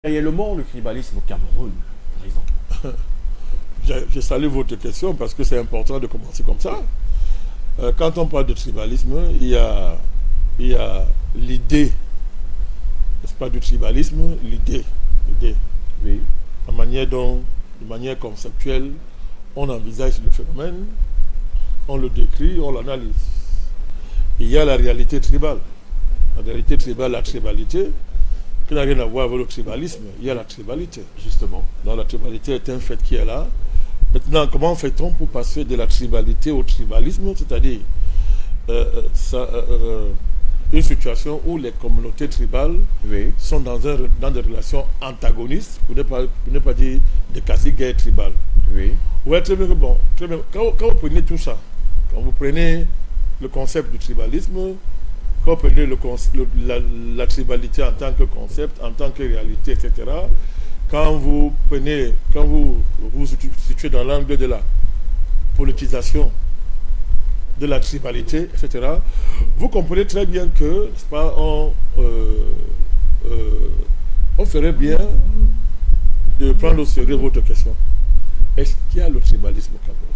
réellement le tribalisme au Cameroun, par exemple? Je salue votre question parce que c'est important de commencer comme ça. Quand on parle de tribalisme, il y a l'idée, n'est-ce pas, du tribalisme, l'idée. Oui. La manière dont, de manière conceptuelle, on envisage le phénomène, on le décrit, on l'analyse. Il y a la réalité tribale. La réalité tribale, la tribalité, qui n'a rien à voir avec le tribalisme. Il y a la tribalité. Justement. Donc la tribalité est un fait qui est là. Maintenant, comment fait-on pour passer de la tribalité au tribalisme, c'est-à-dire une situation où les communautés tribales Oui. sont dans des relations antagonistes, pour ne pas dire de quasi-guerre tribale. Oui. Ouais, très bien. Bon, très bien. Quand vous prenez tout ça, quand vous prenez le concept du tribalisme, quand vous prenez la tribalité en tant que concept, en tant que réalité, etc., quand vous vous situez dans l'angle de la politisation de la tribalité, etc., vous comprenez très bien que, n'est-ce pas, on ferait bien de prendre au sérieux votre question. Est-ce qu'il y a le tribalisme au Cameroun?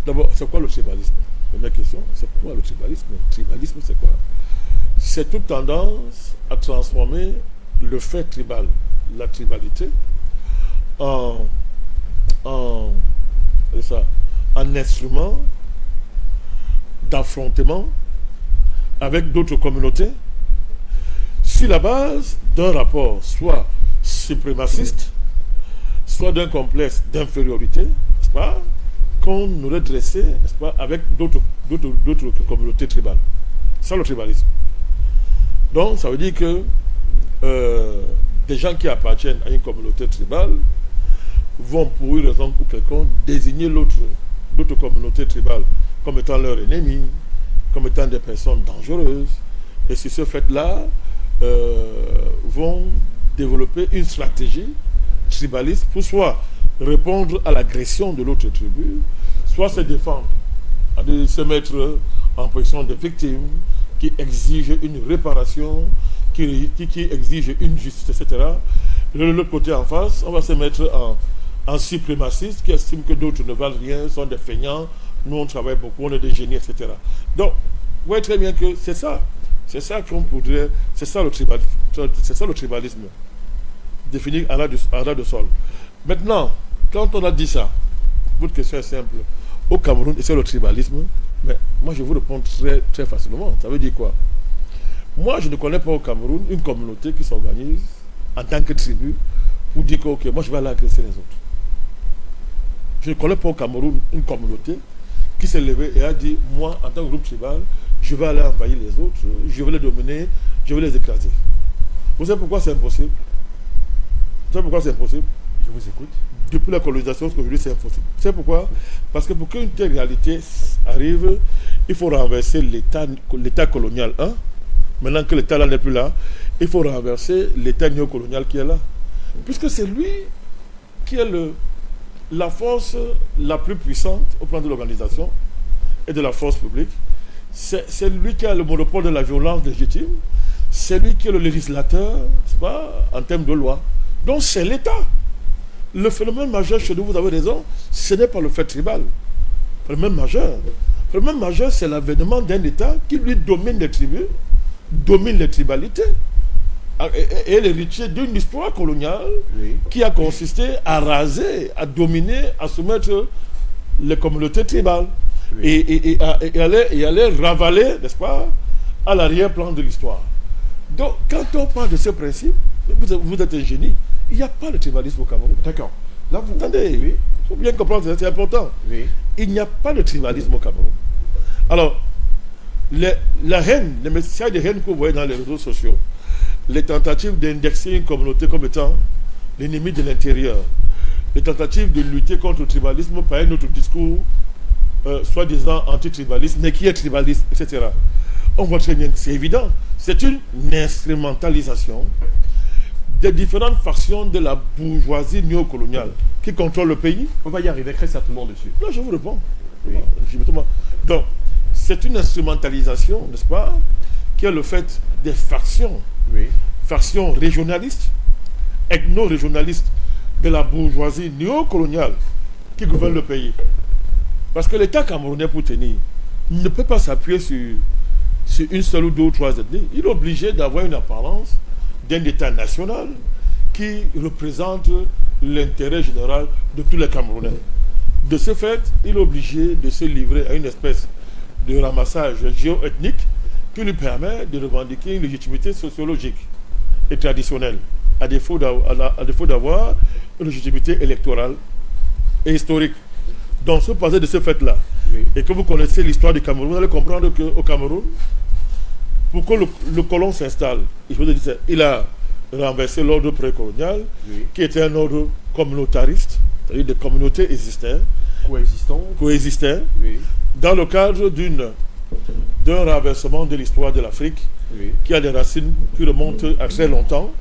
D'abord, c'est quoi le tribalisme? Première question, c'est quoi le tribalisme? Le tribalisme, c'est quoi? C'est toute tendance à transformer le fait tribal, la tribalité, en instrument d'affrontement avec d'autres communautés sur la base d'un rapport soit suprémaciste, soit d'un complexe d'infériorité, n'est-ce pas, qu'on aurait dressé, n'est-ce pas, avec d'autres communautés tribales. C'est ça le tribalisme. Donc ça veut dire que des gens qui appartiennent à une communauté tribale vont pour une raison ou quelconque désigner l'autre communauté tribale comme étant leur ennemi, comme étant des personnes dangereuses, et sur ce fait-là vont développer une stratégie tribaliste pour soit répondre à l'agression de l'autre tribu, soit se défendre, c'est-à-dire se mettre en position de victime, qui exige une réparation, qui exige une justice, etc. De l'autre côté en face, on va se mettre en suprémaciste, qui estime que d'autres ne valent rien, sont des feignants, nous on travaille beaucoup, on est des génies, etc. Donc, vous voyez très bien que c'est ça qu'on pourrait, c'est ça le tribalisme, défini à ras de sol. Maintenant, quand on a dit ça, votre question est simple. Au Cameroun, c'est le tribalisme, mais moi je vous réponds très, très facilement. Ça veut dire quoi? Moi, je ne connais pas au Cameroun une communauté qui s'organise en tant que tribu pour dire que, ok, moi je vais aller agresser les autres. Je ne connais pas au Cameroun une communauté qui s'est levée et a dit, moi, en tant que groupe tribal, je vais aller envahir les autres, je vais les dominer, je vais les écraser. Vous savez pourquoi c'est impossible? Vous savez pourquoi c'est impossible? Je vous écoute. Depuis la colonisation, aujourd'hui, c'est impossible. Vous savez pourquoi? Parce que pour qu'une telle réalité arrive, il faut renverser l'État colonial 1. Maintenant que l'État là n'est plus là, il faut renverser l'État néocolonial qui est là. Puisque c'est lui qui est la force la plus puissante au plan de l'organisation et de la force publique. C'est lui qui a le monopole de la violence légitime. C'est lui qui est le législateur, c'est pas, en termes de loi. Donc c'est l'État. Le phénomène majeur chez nous, vous avez raison, ce n'est pas le fait tribal. Le phénomène majeur, c'est l'avènement d'un État qui lui domine les tribus, domine les tribalités, et l'héritier d'une histoire coloniale qui a consisté à raser, à dominer, à soumettre les communautés tribales et aller ravaler, n'est-ce pas, à l'arrière-plan de l'histoire. Donc, quand on parle de ce principe, vous êtes un génie. Il n'y a pas de tribalisme au Cameroun. D'accord. Là, vous... Attendez, il faut bien comprendre, c'est important. Oui. Il n'y a pas de tribalisme au Cameroun. Alors, la haine, les messages de haine que vous voyez dans les réseaux sociaux, les tentatives d'indexer une communauté comme étant l'ennemi de l'intérieur, les tentatives de lutter contre le tribalisme par un autre discours, soi-disant anti-tribaliste, mais qui est tribaliste, etc. On voit très bien que c'est évident. C'est une instrumentalisation des différentes factions de la bourgeoisie néocoloniale qui contrôle le pays. On va y arriver très certainement dessus. Là, je vous réponds. Oui. Donc, c'est une instrumentalisation, n'est-ce pas, qui est le fait des factions, factions régionalistes, ethno-régionalistes de la bourgeoisie néocoloniale qui gouverne le pays. Parce que l'État camerounais, pour tenir, ne peut pas s'appuyer sur une seule ou deux ou trois ethnies. Il est obligé d'avoir une apparence d'un État national qui représente l'intérêt général de tous les Camerounais. De ce fait, il est obligé de se livrer à une espèce de ramassage géoethnique qui lui permet de revendiquer une légitimité sociologique et traditionnelle, à défaut d'avoir une légitimité électorale et historique. Donc, ce passé de ce fait-là, Oui. et que vous connaissez l'histoire du Cameroun, vous allez comprendre qu'au Cameroun, pour que le colon s'installe, il a renversé l'ordre précolonial, Oui. qui était un ordre communautariste, c'est-à-dire des communautés coexistaient, Oui. dans le cadre d'un renversement de l'histoire de l'Afrique, Oui. qui a des racines qui remontent à très longtemps,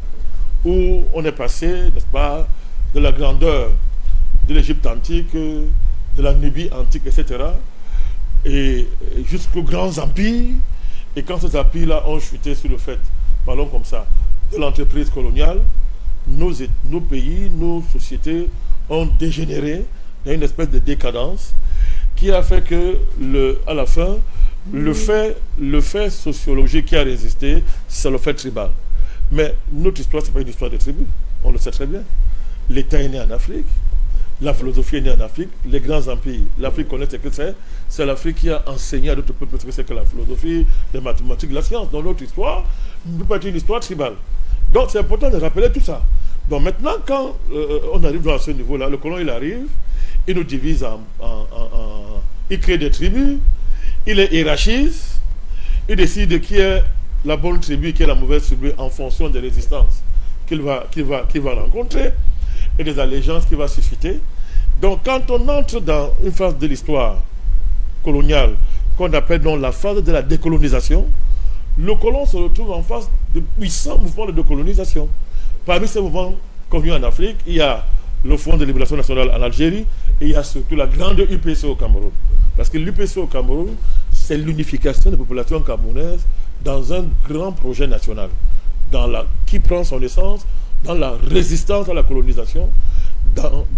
où on est passé, n'est-ce pas, de la grandeur de l'Égypte antique, de la Nubie antique, etc., et jusqu'aux grands empires. Et quand ces empires-là ont chuté sur le fait, parlons comme ça, de l'entreprise coloniale, nos pays, nos sociétés ont dégénéré dans une espèce de décadence qui a fait que, à la fin, le fait sociologique qui a résisté, c'est le fait tribal. Mais notre histoire, ce n'est pas une histoire de tribu. On le sait très bien. L'État est né en Afrique. La philosophie est née en Afrique. Les grands empires, l'Afrique connaît ce que c'est. C'est l'Afrique qui a enseigné à d'autres peuples ce que c'est que la philosophie, les mathématiques, la science. Dans notre histoire, ne peut pas être une histoire tribale. Donc c'est important de rappeler tout ça. Donc maintenant, quand on arrive dans ce niveau-là, le colon il arrive, il nous divise il crée des tribus, il les hiérarchise, il décide qui est la bonne tribu, qui est la mauvaise tribu en fonction des résistances qu'il va rencontrer et des allégeances qu'il va susciter. Donc quand on entre dans une phase de l'histoire coloniale qu'on appelle donc la phase de la décolonisation, le colon se retrouve en face de puissants mouvements de décolonisation. Parmi ces mouvements connus en Afrique, il y a le Front de libération nationale en Algérie et il y a surtout la grande UPC au Cameroun. Parce que l'UPC au Cameroun, c'est l'unification des populations camerounaises dans un grand projet national qui prend son essence dans la résistance à la colonisation,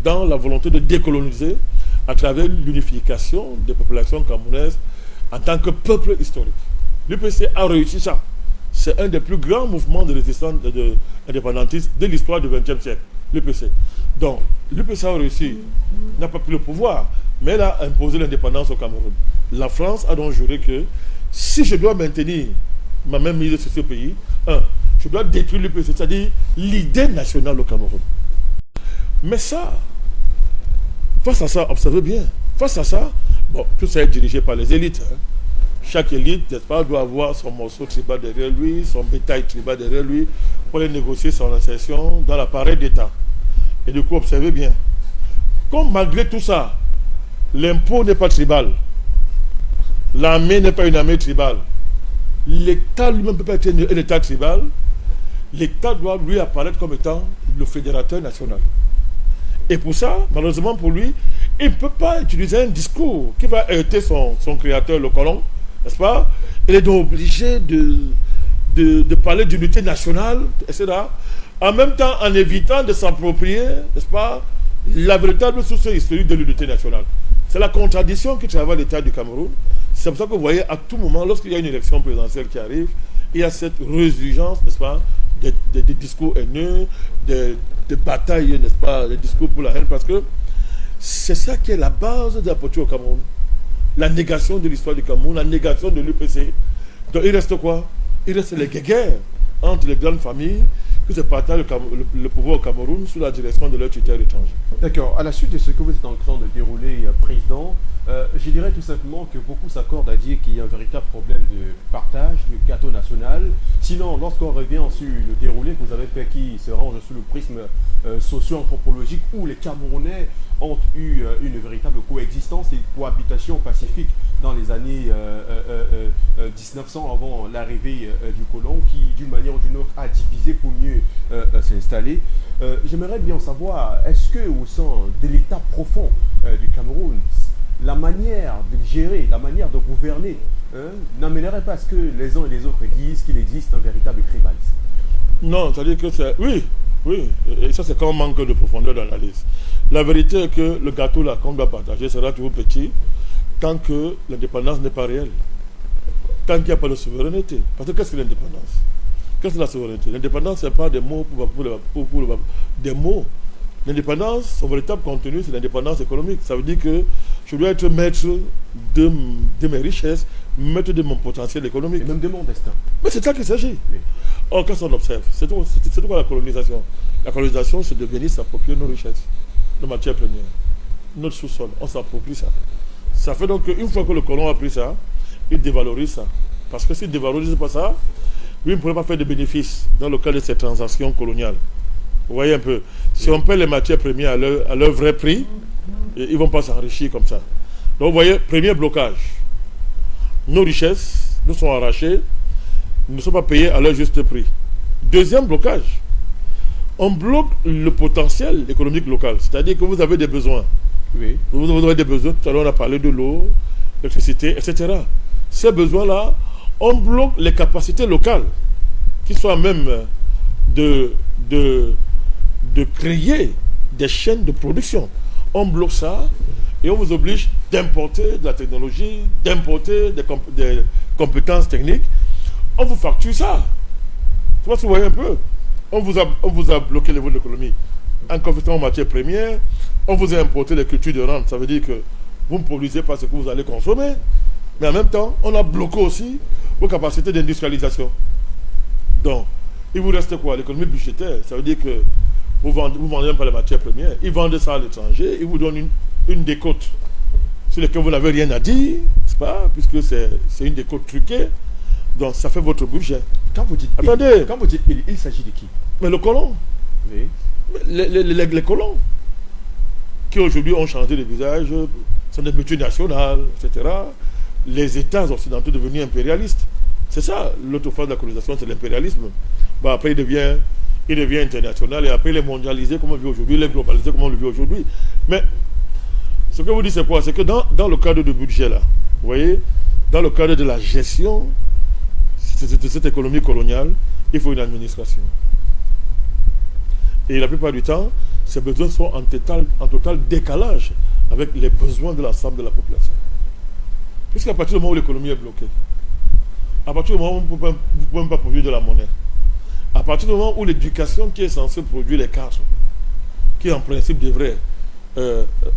dans la volonté de décoloniser à travers l'unification des populations camerounaises en tant que peuple historique. L'UPC a réussi ça. C'est un des plus grands mouvements de résistance indépendantiste de l'histoire du XXe siècle, l'UPC. Donc, l'UPC a réussi, n'a pas pris le pouvoir, mais elle a imposé l'indépendance au Cameroun. La France a donc juré que si je dois maintenir ma même mise sur ce pays, je dois détruire l'UPC, c'est-à-dire l'idée nationale au Cameroun. Mais ça, face à ça, observez bien, face à ça, bon, tout ça est dirigé par les élites. Chaque élite, n'est-ce pas, doit avoir son morceau tribal derrière lui, son bétail tribal derrière lui, pour aller négocier son insertion dans l'appareil d'État. Et du coup, observez bien, comme malgré tout ça, l'impôt n'est pas tribal, l'armée n'est pas une armée tribale, l'État lui-même ne peut pas être un État tribal, l'État doit lui apparaître comme étant le fédérateur national. Et pour ça, malheureusement pour lui, il ne peut pas utiliser un discours qui va heurter son créateur, le colon, n'est-ce pas? Il est donc obligé de parler d'unité nationale, etc. En même temps, en évitant de s'approprier, n'est-ce pas, la véritable source historique de l'unité nationale. C'est la contradiction qui travaille l'État du Cameroun. C'est pour ça que vous voyez, à tout moment, lorsqu'il y a une élection présidentielle qui arrive, il y a cette résurgence, n'est-ce pas, des discours haineux, des batailles, n'est-ce pas, des discours pour la haine, parce que c'est ça qui est la base de la politique au Cameroun. La négation de l'histoire du Cameroun, la négation de l'UPC. Donc il reste quoi? Il reste les guerres entre les grandes familles qui se partagent le pouvoir au Cameroun sous la direction de leur tuteur étranger. D'accord. À la suite de ce que vous êtes en train de dérouler, Président, je dirais tout simplement que beaucoup s'accordent à dire qu'il y a un véritable problème de partage du gâteau national. Sinon, lorsqu'on revient sur le déroulé que vous avez fait qui se range sous le prisme socio-anthropologique où les Camerounais ont eu une véritable coexistence et cohabitation pacifique dans les années 1900 avant l'arrivée du colon qui, d'une manière ou d'une autre, a divisé pour mieux s'installer. J'aimerais bien savoir, est-ce que au sein de l'état profond du Cameroun, la manière de gérer, la manière de gouverner n'amènerait pas à ce que les uns et les autres disent qu'il existe un véritable tribalisme? Non, c'est-à-dire que c'est... Oui, Oui, et ça c'est quand on manque de profondeur d'analyse. La vérité est que le gâteau là qu'on doit partager sera toujours petit tant que l'indépendance n'est pas réelle. Tant qu'il n'y a pas de souveraineté. Parce que qu'est-ce que l'indépendance? Qu'est-ce que la souveraineté? L'indépendance, ce n'est pas des mots des mots. L'indépendance, son véritable contenu, c'est l'indépendance économique. Ça veut dire que je dois être maître de mes richesses, maître de mon potentiel économique. Et même de mon destin. Mais c'est ça qu'il s'agit. Oui. Or, qu'est-ce qu'on observe? C'est quoi la colonisation? La colonisation, c'est de venir s'approprier nos richesses, nos matières premières, notre sous-sol. On s'approprie ça. Ça fait donc qu'une fois que le colon a pris ça, il dévalorise ça. Parce que s'il ne dévalorise pas ça, lui ne pourrait pas faire de bénéfices dans le cadre de ces transactions coloniales. Vous voyez un peu, si on paie les matières premières à leur vrai prix, ils ne vont pas s'enrichir comme ça. Donc vous voyez, premier blocage. Nos richesses nous sont arrachées, ne sont pas payées à leur juste prix. Deuxième blocage. On bloque le potentiel économique local. C'est-à-dire que vous avez des besoins. Oui. Vous avez des besoins, tout à l'heure on a parlé de l'eau, l'électricité, etc. Ces besoins-là, on bloque les capacités locales qui soient même de créer des chaînes de production. On bloque ça et on vous oblige d'importer de la technologie, d'importer des compétences techniques. On vous facture ça. Je sais pas si vous voyez un peu. On vous a bloqué le niveau de l'économie en confisquant en matières premières. On vous a importé les cultures de rente. Ça veut dire que vous ne produisez pas ce que vous allez consommer. Mais en même temps, on a bloqué aussi vos capacités d'industrialisation. Donc, il vous reste quoi? L'économie budgétaire. Ça veut dire que vous vendez même pas les matières premières. Ils vendent ça à l'étranger. Ils vous donnent une décote sur laquelle vous n'avez rien à dire, n'est-ce pas? Puisque c'est une décote truquée. Donc, ça fait votre budget. Quand vous dites attendez, quand vous dites il s'agit de qui? Mais le colon. Oui. Les colons qui aujourd'hui ont changé de visage, sont des multinationales, etc. Les États occidentaux devenus impérialistes. C'est ça, l'autre phase de la colonisation, c'est l'impérialisme. Bon, après, il devient international et après, il est mondialisé comme on le vit aujourd'hui, il est globalisé comme on le vit aujourd'hui. Mais ce que vous dites, c'est quoi? C'est que dans le cadre du budget, là, vous voyez, dans le cadre de la gestion de cette économie coloniale, il faut une administration. Et la plupart du temps, ces besoins sont en total décalage avec les besoins de l'ensemble de la population. Puisqu'à partir du moment où l'économie est bloquée, à partir du moment où vous ne pouvez même pas produire de la monnaie, à partir du moment où l'éducation qui est censée produire les cadres, qui en principe devrait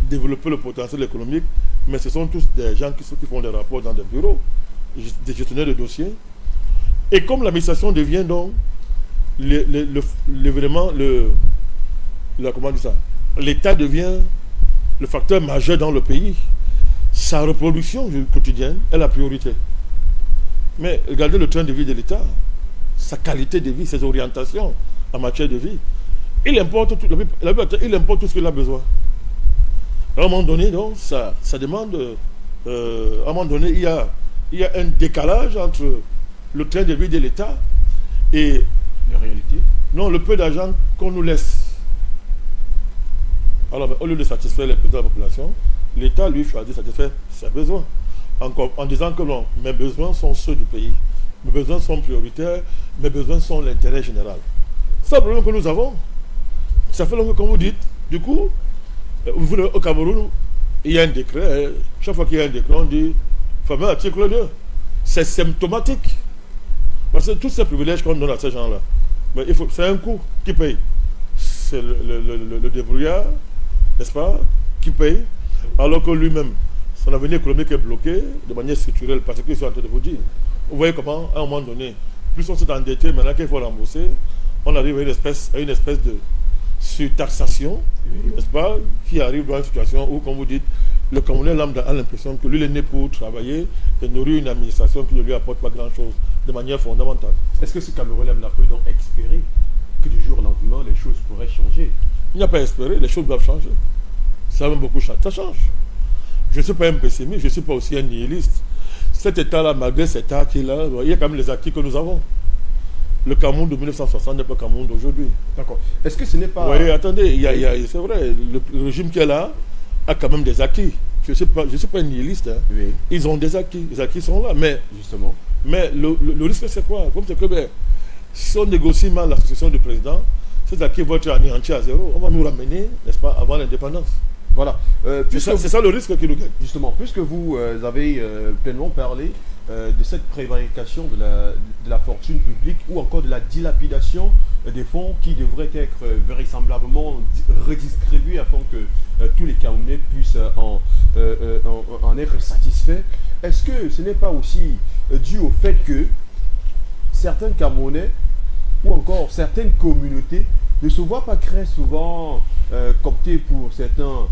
développer le potentiel économique, mais ce sont tous des gens qui font des rapports dans des bureaux, des gestionnaires de dossiers. Et comme l'administration devient donc comment dire ça? L'État devient le facteur majeur dans le pays. Sa reproduction quotidienne est la priorité. Mais regardez le train de vie de l'État, sa qualité de vie, ses orientations en matière de vie. Il importe tout ce qu'il a besoin. À un moment donné, donc, ça demande... à un moment donné, il y a un décalage entre le train de vie de l'État et... La réalité? Non, le peu d'argent qu'on nous laisse. Alors, au lieu de satisfaire les besoins de la population, l'État, lui, choisit de satisfaire ses besoins. En disant que non, mes besoins sont ceux du pays. Mes besoins sont prioritaires, mes besoins sont l'intérêt général. C'est le problème que nous avons. Ça fait longtemps, comme vous dites, du coup, au Cameroun, il y a un décret. Chaque fois qu'il y a un décret, on dit, fameux article 2. C'est symptomatique. Parce que tous ces privilèges qu'on donne à ces gens-là, c'est un coût qui paye. C'est le débrouillard, n'est-ce pas, qui paye, alors que lui-même, son avenir économique est bloqué de manière structurelle, parce que je suis en train de vous dire. Vous voyez comment, à un moment donné, plus on s'est endetté, maintenant qu'il faut rembourser, on arrive à une espèce de surtaxation, n'est-ce pas, qui arrive dans une situation où, comme vous dites, le Camerounais lambda a l'impression que lui, il est né pour travailler et nourrir une administration qui ne lui apporte pas grand-chose de manière fondamentale. Est-ce que ce Camerounais n'a pas donc espéré que du jour au lendemain, les choses pourraient changer? Il n'y a pas espéré, les choses doivent changer. Ça va beaucoup changer. Ça change. Je ne suis pas un pessimiste, je ne suis pas aussi un nihiliste. Cet État-là, malgré cet acte qu'il a, il y a quand même les acquis que nous avons. Le Cameroun de 1960 n'est pas le Cameroun d'aujourd'hui. D'accord. Est-ce que ce n'est pas... Oui, attendez, c'est vrai, le régime qui est là a quand même des acquis. Je ne suis pas un nihiliste. Hein. Oui. Ils ont des acquis. Les acquis sont là. Mais, justement. Mais le risque, c'est quoi? Comme c'est que si on négocie mal la succession du président, ces acquis vont être anéantis à zéro. On va nous ramener, n'est-ce pas, avant l'indépendance. Voilà. C'est ça le risque qui nous gagne. Justement, puisque vous avez pleinement parlé de cette prévarication de la fortune publique ou encore de la dilapidation des fonds qui devraient être vraisemblablement redistribués afin que tous les Camerounais puissent en être satisfaits, est-ce que ce n'est pas aussi dû au fait que certains Camerounais ou encore certaines communautés ne se voient pas très souvent cooptés pour certains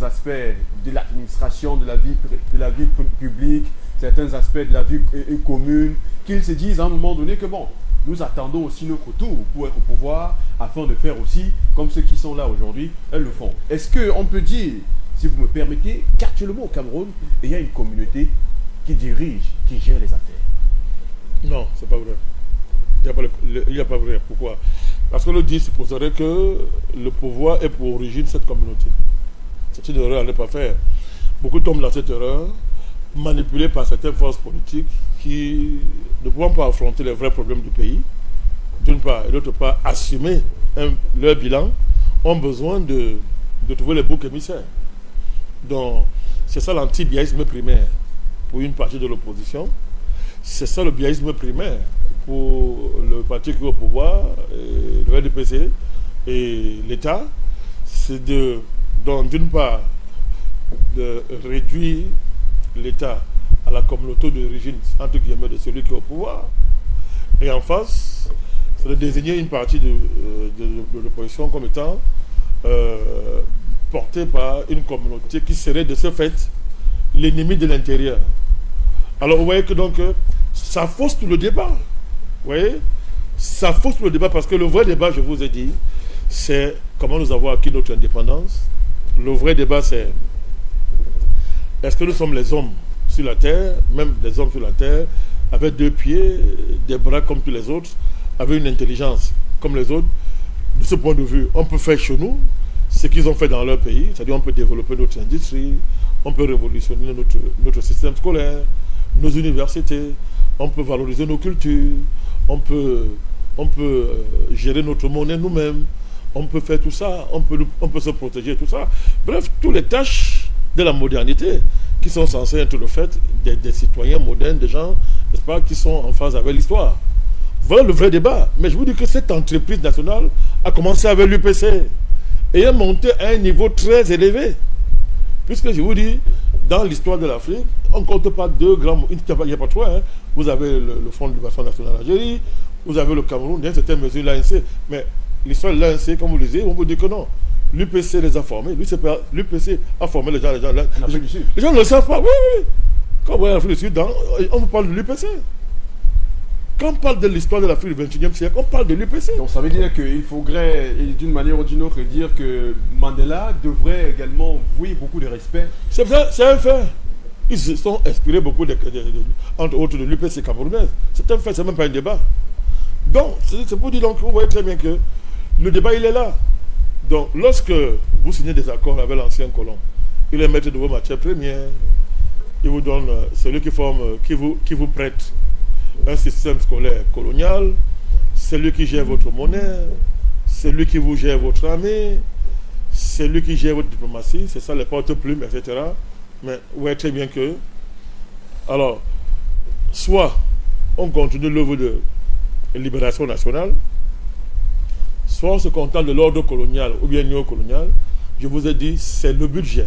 aspects de l'administration, de la vie publique, certains aspects de la vie commune, qu'ils se disent à un moment donné que bon, nous attendons aussi notre tour pour être au pouvoir afin de faire aussi comme ceux qui sont là aujourd'hui, elles le font. Est-ce qu'on peut dire, si vous me permettez, qu'actuellement au Cameroun, il y a une communauté qui dirige, qui gère les affaires? Non, c'est pas vrai. Il n'y a pas vrai. Pourquoi? Parce que le dit supposerait que le pouvoir est pour origine cette communauté. C'est une erreur à ne pas faire. Beaucoup tombent dans cette erreur, manipulés par certaines forces politiques qui, ne pouvant pas affronter les vrais problèmes du pays, d'une part, et d'autre part, assumer leur bilan, ont besoin de trouver les boucs émissaires. Donc, c'est ça l'anti-biaïsme primaire pour une partie de l'opposition. C'est ça le biaïsme primaire pour le parti qui est au pouvoir, le RDPC et l'État. C'est donc d'une part, de réduire l'État à la communauté d'origine, entre guillemets, de celui qui est au pouvoir. Et en face, c'est de désigner une partie de l'opposition comme étant portée par une communauté qui serait de ce fait l'ennemi de l'intérieur. Alors vous voyez que donc ça fausse tout le débat. Vous voyez, ça fausse tout le débat parce que le vrai débat, je vous ai dit, c'est comment nous avons acquis notre indépendance. Le vrai débat, c'est est-ce que nous sommes les hommes sur la terre, même des hommes sur la terre, avec deux pieds, des bras comme tous les autres, avec une intelligence comme les autres. De ce point de vue, on peut faire chez nous ce qu'ils ont fait dans leur pays, c'est-à-dire on peut développer notre industrie, on peut révolutionner notre système scolaire, nos universités, on peut valoriser nos cultures, on peut gérer notre monnaie nous-mêmes, on peut faire tout ça, on peut se protéger, tout ça. Bref, toutes les tâches de la modernité qui sont censées être le fait des citoyens modernes, des gens, n'est-ce pas, qui sont en phase avec l'histoire. Voilà le vrai débat. Mais je vous dis que cette entreprise nationale a commencé avec l'UPC et est montée à un niveau très élevé. Puisque je vous dis, dans l'histoire de l'Afrique, on ne compte pas deux grands... Il n'y a pas trois. Hein. Vous avez le Fonds de libération nationale d'Algérie, vous avez le Cameroun, dans certaines mesures l'ANC. Mais l'histoire de l'ANC, comme vous le disiez, on vous dit que non. L'UPC les a formés. L'UPC a formé les gens. Les gens ne le savent pas. Oui, oui. Quand vous voyez l'Afrique du Sud, on vous parle de l'UPC. Quand on parle de l'histoire de l'Afrique du XXIe siècle, on parle de l'UPC. Donc ça veut dire qu'il faudrait, d'une manière ou d'une autre, dire que Mandela devrait également vouer beaucoup de respect. C'est un fait. Ils se sont inspirés beaucoup, entre autres, de l'UPC camerounaise. C'est un fait, c'est même pas un débat. Donc, c'est pour dire, donc, vous voyez très bien que le débat, il est là. Donc, lorsque vous signez des accords avec l'ancien colon, il les met de vos matières premières, il vous donne celui qui vous prête un système scolaire colonial, c'est lui qui gère votre monnaie, c'est lui qui vous gère votre armée, c'est lui qui gère votre diplomatie, c'est ça les porte-plumes, etc. Mais vous voyez très bien que, alors, soit on continue l'œuvre de libération nationale, soit on se contente de l'ordre colonial ou bien néocolonial. Je vous ai dit, c'est le budget.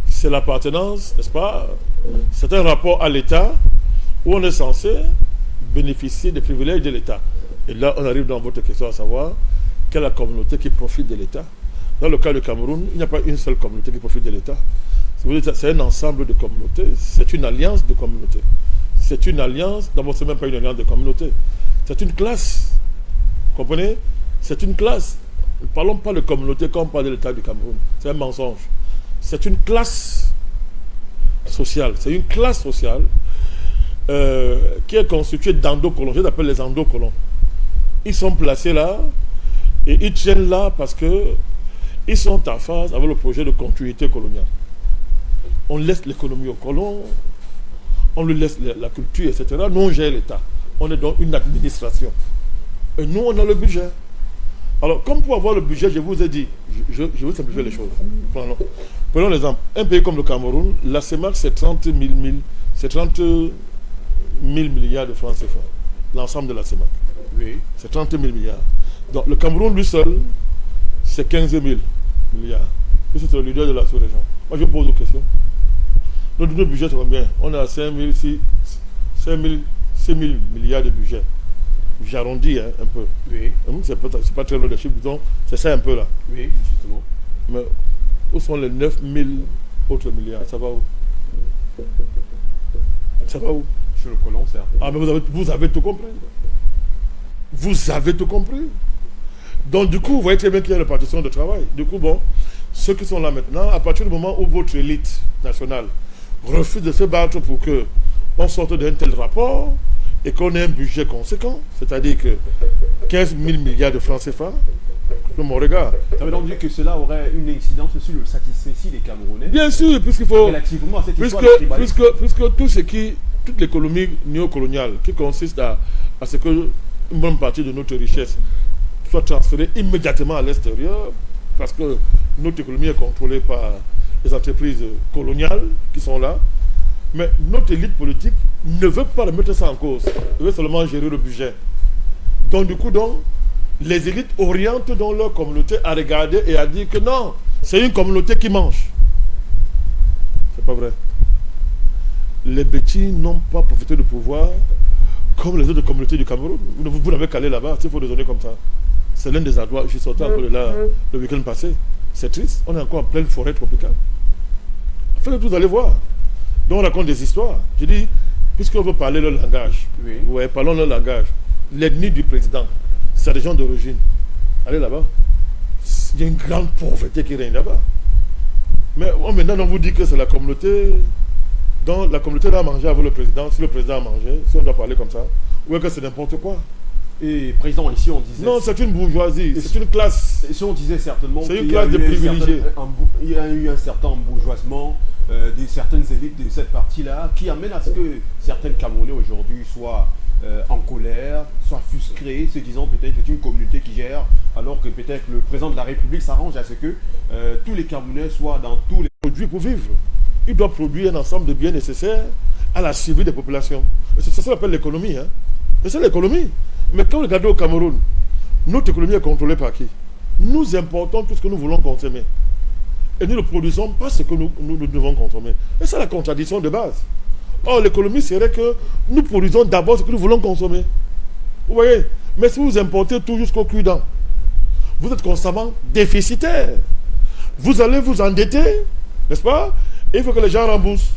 C'est l'appartenance, n'est-ce pas? C'est un rapport à l'État où on est censé bénéficier des privilèges de l'État. Et là, on arrive dans votre question à savoir quelle est la communauté qui profite de l'État. Dans le cas du Cameroun, il n'y a pas une seule communauté qui profite de l'État. C'est un ensemble de communautés, c'est une alliance de communautés. C'est une alliance, d'abord ce n'est même pas une alliance de communautés, c'est une classe. Vous comprenez? C'est une classe. Ne parlons pas de communauté quand on parle de l'État du Cameroun. C'est un mensonge. C'est une classe sociale. C'est une classe sociale qui est constituée d'endocolons. Je les appelle les endocolons. Ils sont placés là et ils tiennent là parce qu'ils sont en phase avec le projet de continuité coloniale. On laisse l'économie aux colons, on lui laisse la culture, etc. Nous, on gère l'État. On est donc une administration. Et nous, on a le budget. Alors, comme pour avoir le budget, je vous ai dit, je vais simplifier les choses. Prenons l'exemple. Un pays comme le Cameroun, la CEMAC, c'est 30 000 milliards de francs CFA. L'ensemble de la CEMAC. Oui. C'est 30 000 milliards. Donc, le Cameroun, lui seul, c'est 15 000 milliards. Lui, c'est le leader de la sous-région. Moi, je pose une question. Notre budget, c'est combien? On a 5 000 milliards de budget. J'arrondis un peu. Oui. C'est pas très loin de chiffre, disons, c'est ça un peu là. Oui, justement. Mais où sont les 9 000 autres milliards? Ça va où? Ça va où? Chez le colon, certes. Ah, mais vous avez tout compris. Vous avez tout compris. Donc, du coup, vous voyez très bien qu'il y a une répartition de travail. Du coup, bon, ceux qui sont là maintenant, à partir du moment où votre élite nationale refuse de se battre pour qu'on sorte d'un tel rapport et qu'on ait un budget conséquent, c'est-à-dire que 15 000 milliards de francs CFA, mon regard. Ça veut donc dire que cela aurait une incidence sur le satisfait des Camerounais. Bien sûr, puisqu'il faut. Relativement à cette histoire de tribalisme. Puisque toute l'économie néocoloniale qui consiste à ce que une bonne partie de notre richesse soit transférée immédiatement à l'extérieur, parce que notre économie est contrôlée par les entreprises coloniales qui sont là. Mais notre élite politique ne veut pas remettre ça en cause. Elle veut seulement gérer le budget. Donc, du coup, les élites orientent dans leur communauté à regarder et à dire que non, c'est une communauté qui mange. C'est pas vrai. Les bêtis n'ont pas profité du pouvoir comme les autres communautés du Cameroun. Vous l'avez calé là-bas, il faut raisonner comme ça. C'est l'un des endroits, je suis sorti un peu de là le week-end passé. C'est triste, on est encore en pleine forêt tropicale. Faites vous allez voir. Donc on raconte des histoires. Je dis, puisqu'on veut parler leur langage, oui. Ouais, parlons leur langage. L'ennemi du président, sa région d'origine. Allez là-bas. Il y a une grande pauvreté qui règne là-bas. Mais maintenant, on vous dit que c'est la communauté. Donc la communauté doit manger avec le président, si le président a mangé, si on doit parler comme ça. Ou est-ce que c'est n'importe quoi? Et président, ici on disait... Non, c'est une bourgeoisie, c'est une classe. Ici on disait certainement c'est une classe de privilégiés. Il y a eu un certain embourgeoisement de certaines élites de cette partie-là qui amène à ce que certains Camerounais aujourd'hui soient en colère, soient frustrés, se disant peut-être que c'est une communauté qui gère, alors que peut-être le président de la République s'arrange à ce que tous les Camerounais soient dans tous les... Produits pour vivre. Il doit produire un ensemble de biens nécessaires à la survie des populations. C'est ça qu'on appelle l'économie. Hein. C'est l'économie. Mais quand vous regardez au Cameroun, notre économie est contrôlée par qui? Nous importons tout ce que nous voulons consommer. Et nous ne produisons pas ce que nous devons consommer. Et c'est la contradiction de base. Or, l'économie serait que nous produisons d'abord ce que nous voulons consommer. Vous voyez? Mais si vous importez tout jusqu'au cul-dent, vous êtes constamment déficitaire. Vous allez vous endetter, n'est-ce pas? Et il faut que les gens remboursent.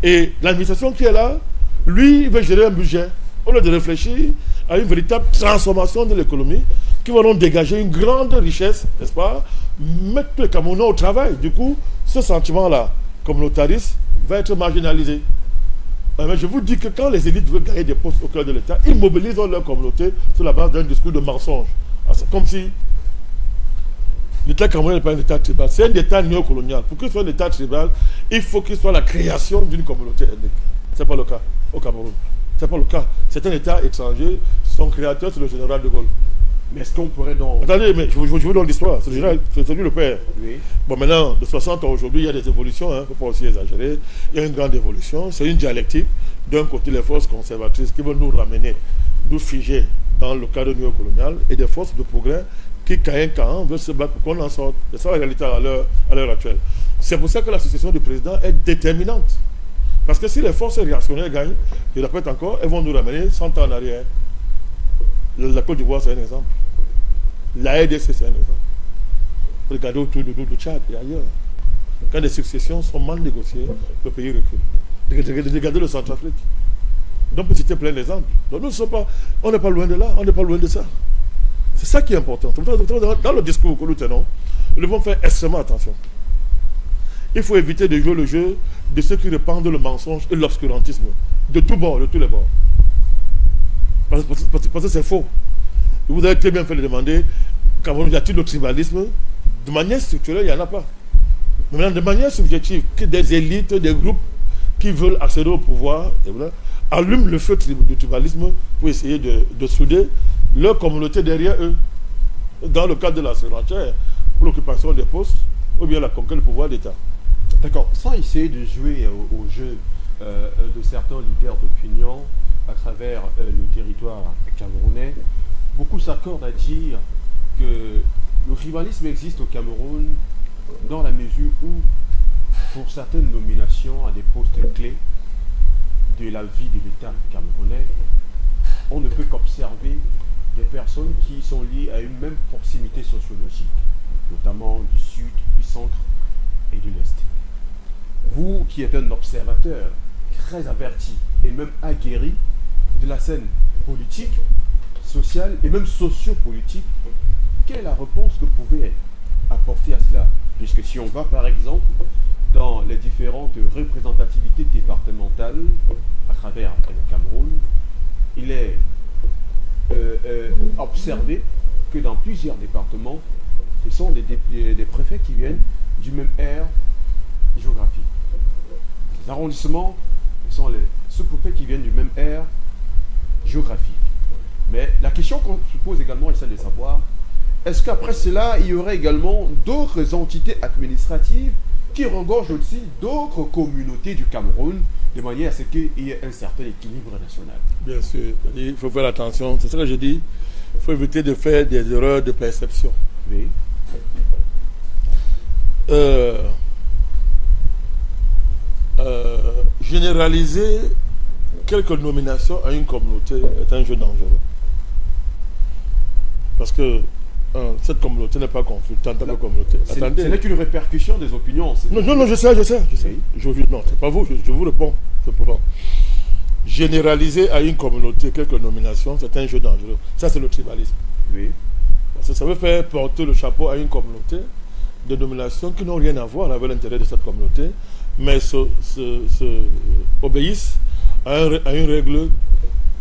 Et l'administration qui est là, lui, il veut gérer un budget. Au lieu de réfléchir à une véritable transformation de l'économie qui va donc dégager une grande richesse, n'est-ce pas? Mettre les Camerounais au travail. Du coup, ce sentiment-là, communautariste, va être marginalisé. Mais je vous dis que quand les élites veulent gagner des postes au cœur de l'État, ils mobilisent leur communauté sur la base d'un discours de mensonge. Comme si l'État camerounais n'est pas un État tribal, c'est un État néocolonial. Pour qu'il soit un État tribal, il faut qu'il soit la création d'une communauté ethnique. Ce n'est pas le cas au Cameroun. Ce n'est pas le cas. C'est un État étranger. Son créateur, c'est le général de Gaulle. Mais est-ce qu'on pourrait donc... Attendez, mais je vous donne l'histoire. C'est lui le père. Oui. Bon, maintenant, de 60 ans aujourd'hui, il y a des évolutions. Il ne faut pas aussi exagérer. Il y a une grande évolution. C'est une dialectique. D'un côté, les forces conservatrices qui veulent nous ramener, nous figer dans le cadre néocolonial, et des forces de progrès qui, quand veulent se battre pour qu'on en sorte. C'est ça la réalité à l'heure actuelle. C'est pour ça que la succession du président est déterminante. Parce que si les forces réactionnaires gagnent, je le répète encore, elles vont nous ramener 100 ans en arrière. La Côte d'Ivoire, c'est un exemple. La RDC, c'est un exemple. Regardez autour de nous, du Tchad et ailleurs. Quand les successions sont mal négociées, le pays recule. Regardez le Centrafrique. Donc, petit plein d'exemples. Donc, nous ne sommes pas, on n'est pas loin de là, on n'est pas loin de ça. C'est ça qui est important. Dans le discours que nous tenons, nous devons faire extrêmement attention. Il faut éviter de jouer le jeu de ceux qui répandent le mensonge et l'obscurantisme. De tous bords, de tous les bords. Parce que c'est faux. Vous avez très bien fait de demander, Cameroun, y a-t-il le tribalisme? De manière structurelle, il n'y en a pas. Mais maintenant, de manière subjective, que des élites, des groupes qui veulent accéder au pouvoir, et voilà, allument le feu du tribalisme pour essayer de souder leur communauté derrière eux, dans le cadre de la surenchère, pour l'occupation des postes ou bien la conquête du pouvoir d'État. D'accord. Sans essayer de jouer au jeu de certains leaders d'opinion à travers le territoire camerounais, beaucoup s'accordent à dire que le tribalisme existe au Cameroun dans la mesure où, pour certaines nominations à des postes clés de la vie de l'État camerounais, on ne peut qu'observer des personnes qui sont liées à une même proximité sociologique, notamment du sud, du centre et de l'est. Vous qui êtes un observateur très averti et même aguerri de la scène politique, sociale et même sociopolitique, quelle est la réponse que vous pouvez apporter à cela? Puisque si on va par exemple dans les différentes représentativités départementales à travers le Cameroun, il est observé que dans plusieurs départements, ce sont des préfets qui viennent du même aire géographique. Les arrondissements, ce sont les sous-préfets qui viennent du même aire géographique. Mais la question qu'on se pose également est celle de savoir, est-ce qu'après cela, il y aurait également d'autres entités administratives qui regorgent aussi d'autres communautés du Cameroun, de manière à ce qu'il y ait un certain équilibre national? Bien sûr, il faut faire attention. C'est ce que je dis. Il faut éviter de faire des erreurs de perception. Oui. Généraliser quelques nominations à une communauté est un jeu dangereux. Parce que cette communauté n'est pas consultante comme communauté. Attendez. Ce n'est qu'une répercussion des opinions. Non, je sais. Oui. Non, c'est pas vous, je vous réponds simplement. Généraliser à une communauté quelques nominations, c'est un jeu dangereux. Ça, c'est le tribalisme. Oui. Parce que ça veut faire porter le chapeau à une communauté de nominations qui n'ont rien à voir avec l'intérêt de cette communauté, mais obéissent à une règle.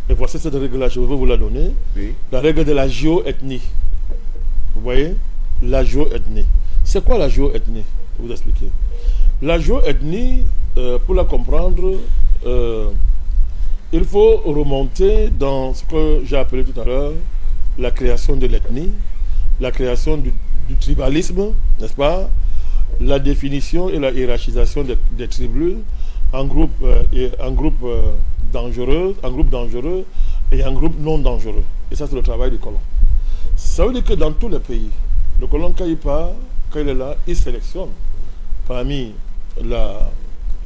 Et voici cette règle-là, je veux vous la donner. Oui. La règle de la géoethnie. Vous voyez? La géoethnie. C'est quoi la géoethnie? Je vais vous expliquer. La géoethnie, pour la comprendre, il faut remonter dans ce que j'ai appelé tout à l'heure la création de l'ethnie, la création du tribalisme, n'est-ce pas? La définition et la hiérarchisation des tribus en groupe dangereux et en groupe non dangereux. Et ça, c'est le travail du colon. Ça veut dire que dans tous les pays, le colon, quand il est là, il sélectionne parmi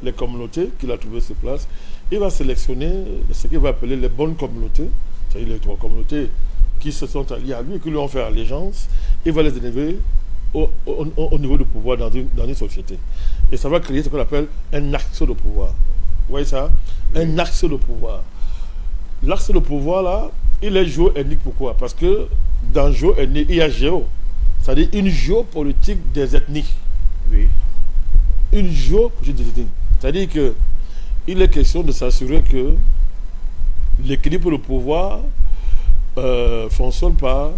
les communautés qu'il a trouvées sur place, il va sélectionner ce qu'il va appeler les bonnes communautés, c'est-à-dire les trois communautés qui se sont alliées à lui et qui lui ont fait allégeance, il va les élever au niveau du pouvoir dans une société. Et ça va créer ce qu'on appelle un axe de pouvoir. Vous voyez ça? Un axe de pouvoir. L'axe de pouvoir, là, il est géoethnique. Pourquoi? Parce que dans géoethnie, il y a géo. C'est-à-dire une géopolitique des ethnies. Oui. Une géopolitique des ethnies. C'est-à-dire qu'il est question de s'assurer que l'équilibre de pouvoir fonctionne par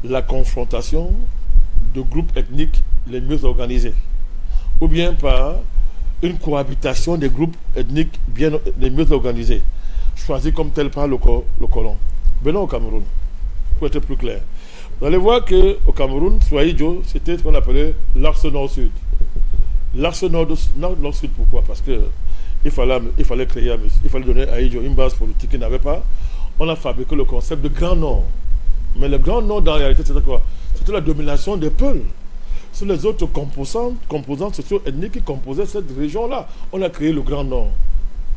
la confrontation de groupes ethniques les mieux organisés, ou bien par une cohabitation des groupes ethniques les mieux organisés, choisis comme tel par le colon. Venons au Cameroun, pour être plus clair. Vous allez voir qu'au Cameroun, Swahili, c'était ce qu'on appelait l'axe nord-sud. L'axe nord-sud, pourquoi? Parce qu'il fallait donner à Idjo une base politique qu'il n'avait pas. On a fabriqué le concept de Grand Nord. Mais le Grand Nord, dans la réalité, c'était quoi? C'était la domination des peuples sur les autres composantes socio-ethniques qui composaient cette région-là. On a créé le Grand Nord.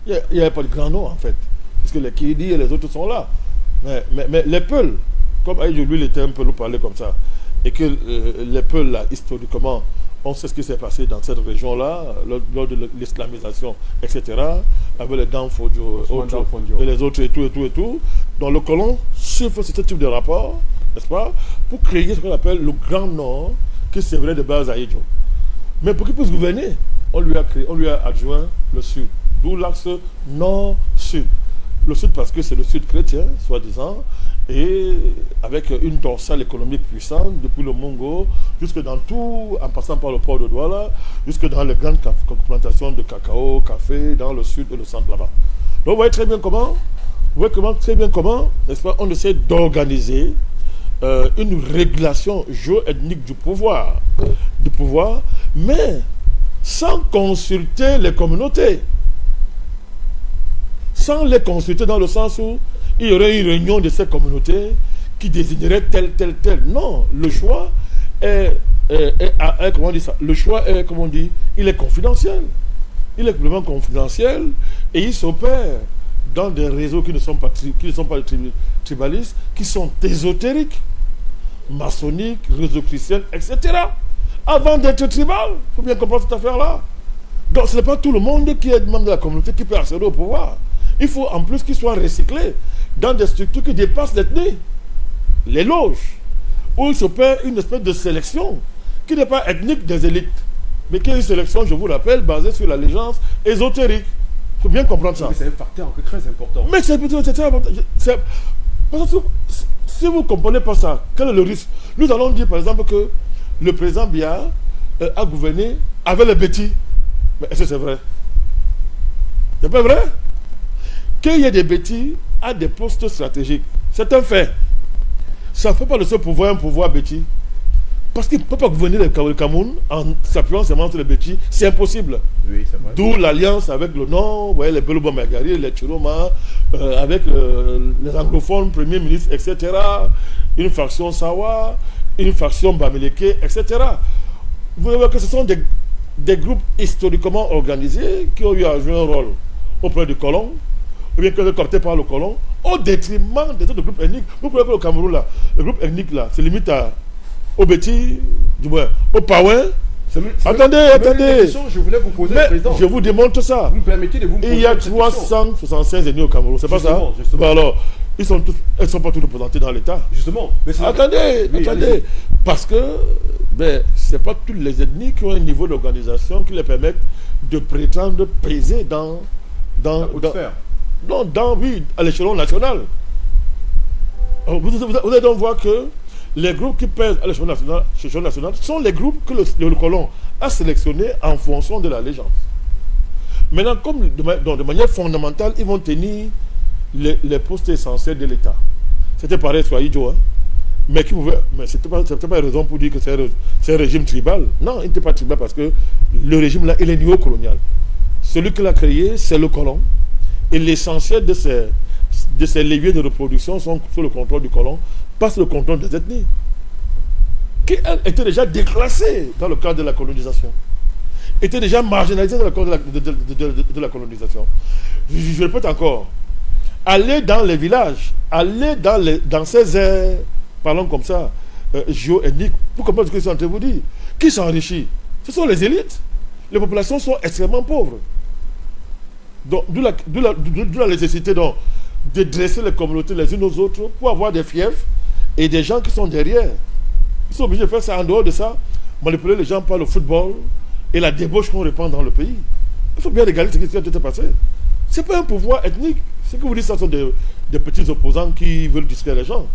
Il n'y avait pas de Grand Nord, en fait. Puisque les Kédi et les autres sont là. Mais les Peuls, comme Aïdjo, lui, il était un peu nous parler comme ça, et que les Peuls, là, historiquement, on sait ce qui s'est passé dans cette région-là, lors de l'islamisation, etc., avec les Danfodio et les autres, et tout. Donc le colon suivre ce type de rapport, n'est-ce pas, pour créer ce qu'on appelle le Grand Nord, qui servait de base à Aïdjo. Mais pour qu'il puisse gouverner, on lui a adjoint le Sud, d'où l'axe Nord-Sud. Le Sud parce que c'est le Sud chrétien, soi-disant, et avec une dorsale économique puissante, depuis le Mongo, jusque dans tout, en passant par le port de Douala, jusque dans les grandes plantations de cacao, café, dans le sud et le centre là-bas. Vous voyez très bien comment, n'est-ce pas, on essaie d'organiser une régulation géo-ethnique du pouvoir, mais sans consulter les communautés. Sans les consulter dans le sens où il y aurait une réunion de ces communautés qui désignerait tel. Non, le choix comment on dit ça? Le choix est, comment on dit, il est confidentiel. Il est complètement confidentiel et il s'opère dans des réseaux qui ne sont pas tribalistes, qui sont ésotériques, maçonniques, réseaux chrétiens, etc. Avant d'être tribal, il faut bien comprendre cette affaire-là. Donc ce n'est pas tout le monde qui est membre de la communauté qui peut accéder au pouvoir. Il faut en plus qu'il soit recyclé dans des structures qui dépassent l'ethnie. Les loges, où il s'opère une espèce de sélection qui n'est pas ethnique des élites, mais qui est une sélection, je vous rappelle, basée sur l'allégeance ésotérique. Il faut bien comprendre ça. Mais c'est un facteur très important. Mais c'est très important. Parce que si vous ne comprenez pas ça, quel est le risque? Nous allons dire par exemple que le président Biya a gouverné avec les bêtis. Mais est-ce que c'est vrai? C'est pas vrai? Qu'il y ait des bêtis à des postes stratégiques, c'est un fait. Ça ne fait pas de ce pouvoir un pouvoir bêtis. Parce qu'il ne peut pas gouverner le Cameroun en s'appuyant seulement sur les bêtis. C'est impossible. Oui, c'est vrai. D'où l'alliance avec le Nord, vous voyez, les Belobo Magari, les Chiroma, avec les anglophones, premiers ministres, etc. Une faction Sawa, une faction Bamileke, etc. Vous voyez que ce sont des groupes historiquement organisés qui ont eu à jouer un rôle auprès du colon, ou bien que sont captés par le colon, au détriment des autres groupes ethniques. Vous voyez que le Cameroun, là, le groupe ethnique, là, se limite au Béti, du moins, au Paouin. Attendez. Je voulais vous poser, président. Je vous démontre ça. Vous me permettez de vous poser. Il y a 365 ethnies au Cameroun, c'est pas ça? Justement. Ben alors, elles ne sont pas toutes représentées dans l'État. Justement. Mais attendez. Parce que ce n'est pas toutes les ethnies qui ont un niveau d'organisation qui les permettent de prétendre peser à l'échelon national. Vous allez donc voir que les groupes qui pèsent à l'échelon national sont les groupes que le colon a sélectionnés en fonction de l'allégeance. Maintenant, comme de manière fondamentale, ils vont tenir les postes essentiels de l'État. C'était pareil sur Aïdjo, hein? Mais ce n'était pas une raison pour dire que c'est un régime tribal. Non, il n'était pas tribal parce que le régime là, il est néocolonial. Celui qui l'a créé, c'est le colon. Et l'essentiel de ces leviers de reproduction sont sous le contrôle du colon, pas sous le contrôle des ethnies, qui étaient déjà déclassées dans le cadre de la colonisation, étaient déjà marginalisées dans le cadre de la colonisation. Je répète encore, aller dans les villages, aller dans ces aires, parlons comme ça, géo-ethniques, pour comprendre ce que je suis en train de vous dire. Qui s'enrichit? Ce sont les élites. Les populations sont extrêmement pauvres. Donc, d'où la nécessité de dresser les communautés les unes aux autres pour avoir des fiefs et des gens qui sont derrière. Ils sont obligés de faire ça. En dehors de ça, manipuler les gens par le football et la débauche qu'on répand dans le pays. Il faut bien regarder ce qui s'est passé. Ce n'est pas un pouvoir ethnique. Ce que vous dites, ce sont des petits opposants qui veulent distraire les gens.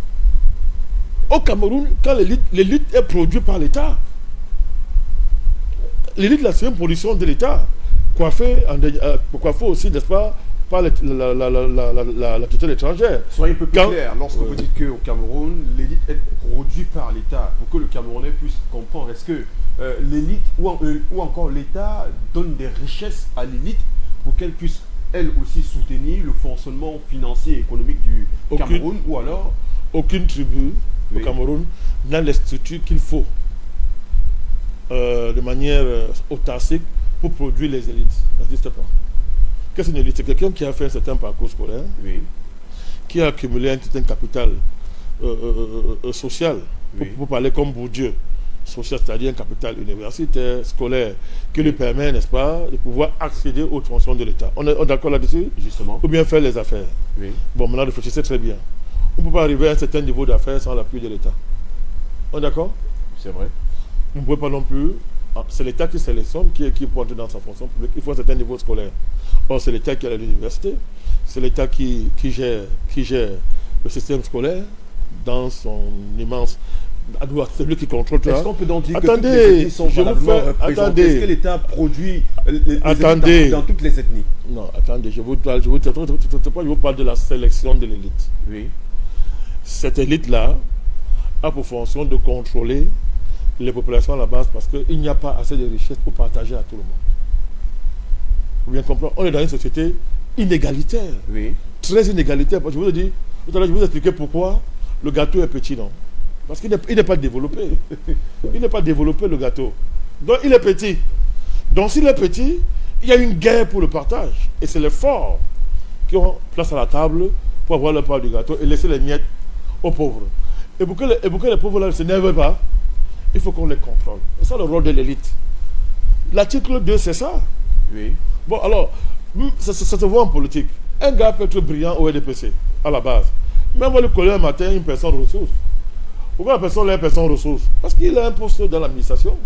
Au Cameroun, quand l'élite est produite par l'État, l'élite, là, c'est une production de l'État, coiffée aussi, n'est-ce pas, par la tutelle étrangère. Soyez un peu plus clair, lorsque vous dites qu'au Cameroun, l'élite est produite par l'État, pour que le Camerounais puisse comprendre, est-ce que l'élite ou encore l'État donne des richesses à l'élite pour qu'elle puisse, elle aussi, soutenir le fonctionnement financier et économique du Cameroun, ou alors... Aucune tribu au Cameroun n'a les structures qu'il faut de manière autarcique pour produire les élites. Ça n'existe pas. Qu'est-ce qu'une élite? C'est quelqu'un qui a fait un certain parcours scolaire, qui a accumulé un certain capital social, pour parler comme Bourdieu, social, c'est-à-dire un capital universitaire, scolaire, qui lui permet, n'est-ce pas, de pouvoir accéder aux fonctions de l'État. On est d'accord là-dessus? Justement. Ou bien faire les affaires. Bon, maintenant, réfléchissez très bien. On ne peut pas arriver à un certain niveau d'affaires sans l'appui de l'État. On est d'accord? C'est vrai. Vous ne pouvez pas non plus... C'est l'État qui sélectionne, qui peut entrer dans sa fonction publique. Il faut un certain niveau scolaire. Or, c'est l'État qui est à l'université. C'est l'État qui gère le système scolaire dans son immense celui qui contrôle là. Est-ce qu'on peut donc dire que Attendez, toutes les ethnies sont je vous valablement fais- représentées? attendez. Est-ce que l'État produit les Attendez. élites dans toutes les ethnies? Non, attendez, je vous parle de la sélection de l'élite. Oui. Cette élite-là a pour fonction de contrôler les populations à la base parce qu'il n'y a pas assez de richesses pour partager à tout le monde. Vous bien comprendre, on est dans une société inégalitaire, Oui. très inégalitaire. Je vous ai dit, tout à l'heure, je vous ai expliqué pourquoi le gâteau est petit, non? Parce qu'il n'est pas développé. Il n'est pas développé, le gâteau. Donc, il est petit. Donc, s'il est petit, il y a une guerre pour le partage. Et c'est les forts qui ont place à la table pour avoir leur part du gâteau et laisser les miettes aux pauvres. Et pour que les pauvres-là ne s'énervent pas, il faut qu'on les contrôle. C'est ça le rôle de l'élite. L'article 2, c'est ça. Oui. Bon, alors, ça se voit en politique. Un gars peut être brillant au RDPC, à la base. Mais on va lui coller un matin une personne ressource. Pourquoi la personne est une personne ressource? Parce qu'il a un poste dans l'administration.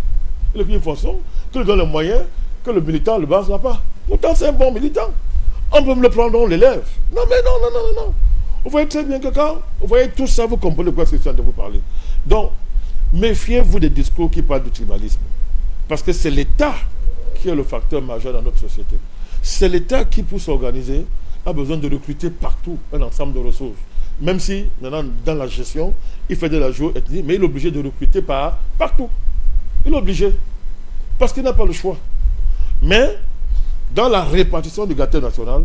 Il a une fonction, qu'il donne les moyens que le militant, le base, n'a pas. Pourtant, c'est un bon militant. On peut me le prendre, on l'élève. Non, mais non. Vous voyez très bien que quand vous voyez tout ça, vous comprenez quoi ce que je suis en train de vous parler. Donc, méfiez-vous des discours qui parlent du tribalisme. Parce que c'est l'État qui est le facteur majeur dans notre société. C'est l'État qui, pour s'organiser, a besoin de recruter partout un ensemble de ressources. Même si, maintenant, dans la gestion, il fait de la géoethnie, mais il est obligé de recruter partout. Il est obligé. Parce qu'il n'a pas le choix. Mais, dans la répartition du gâteau national,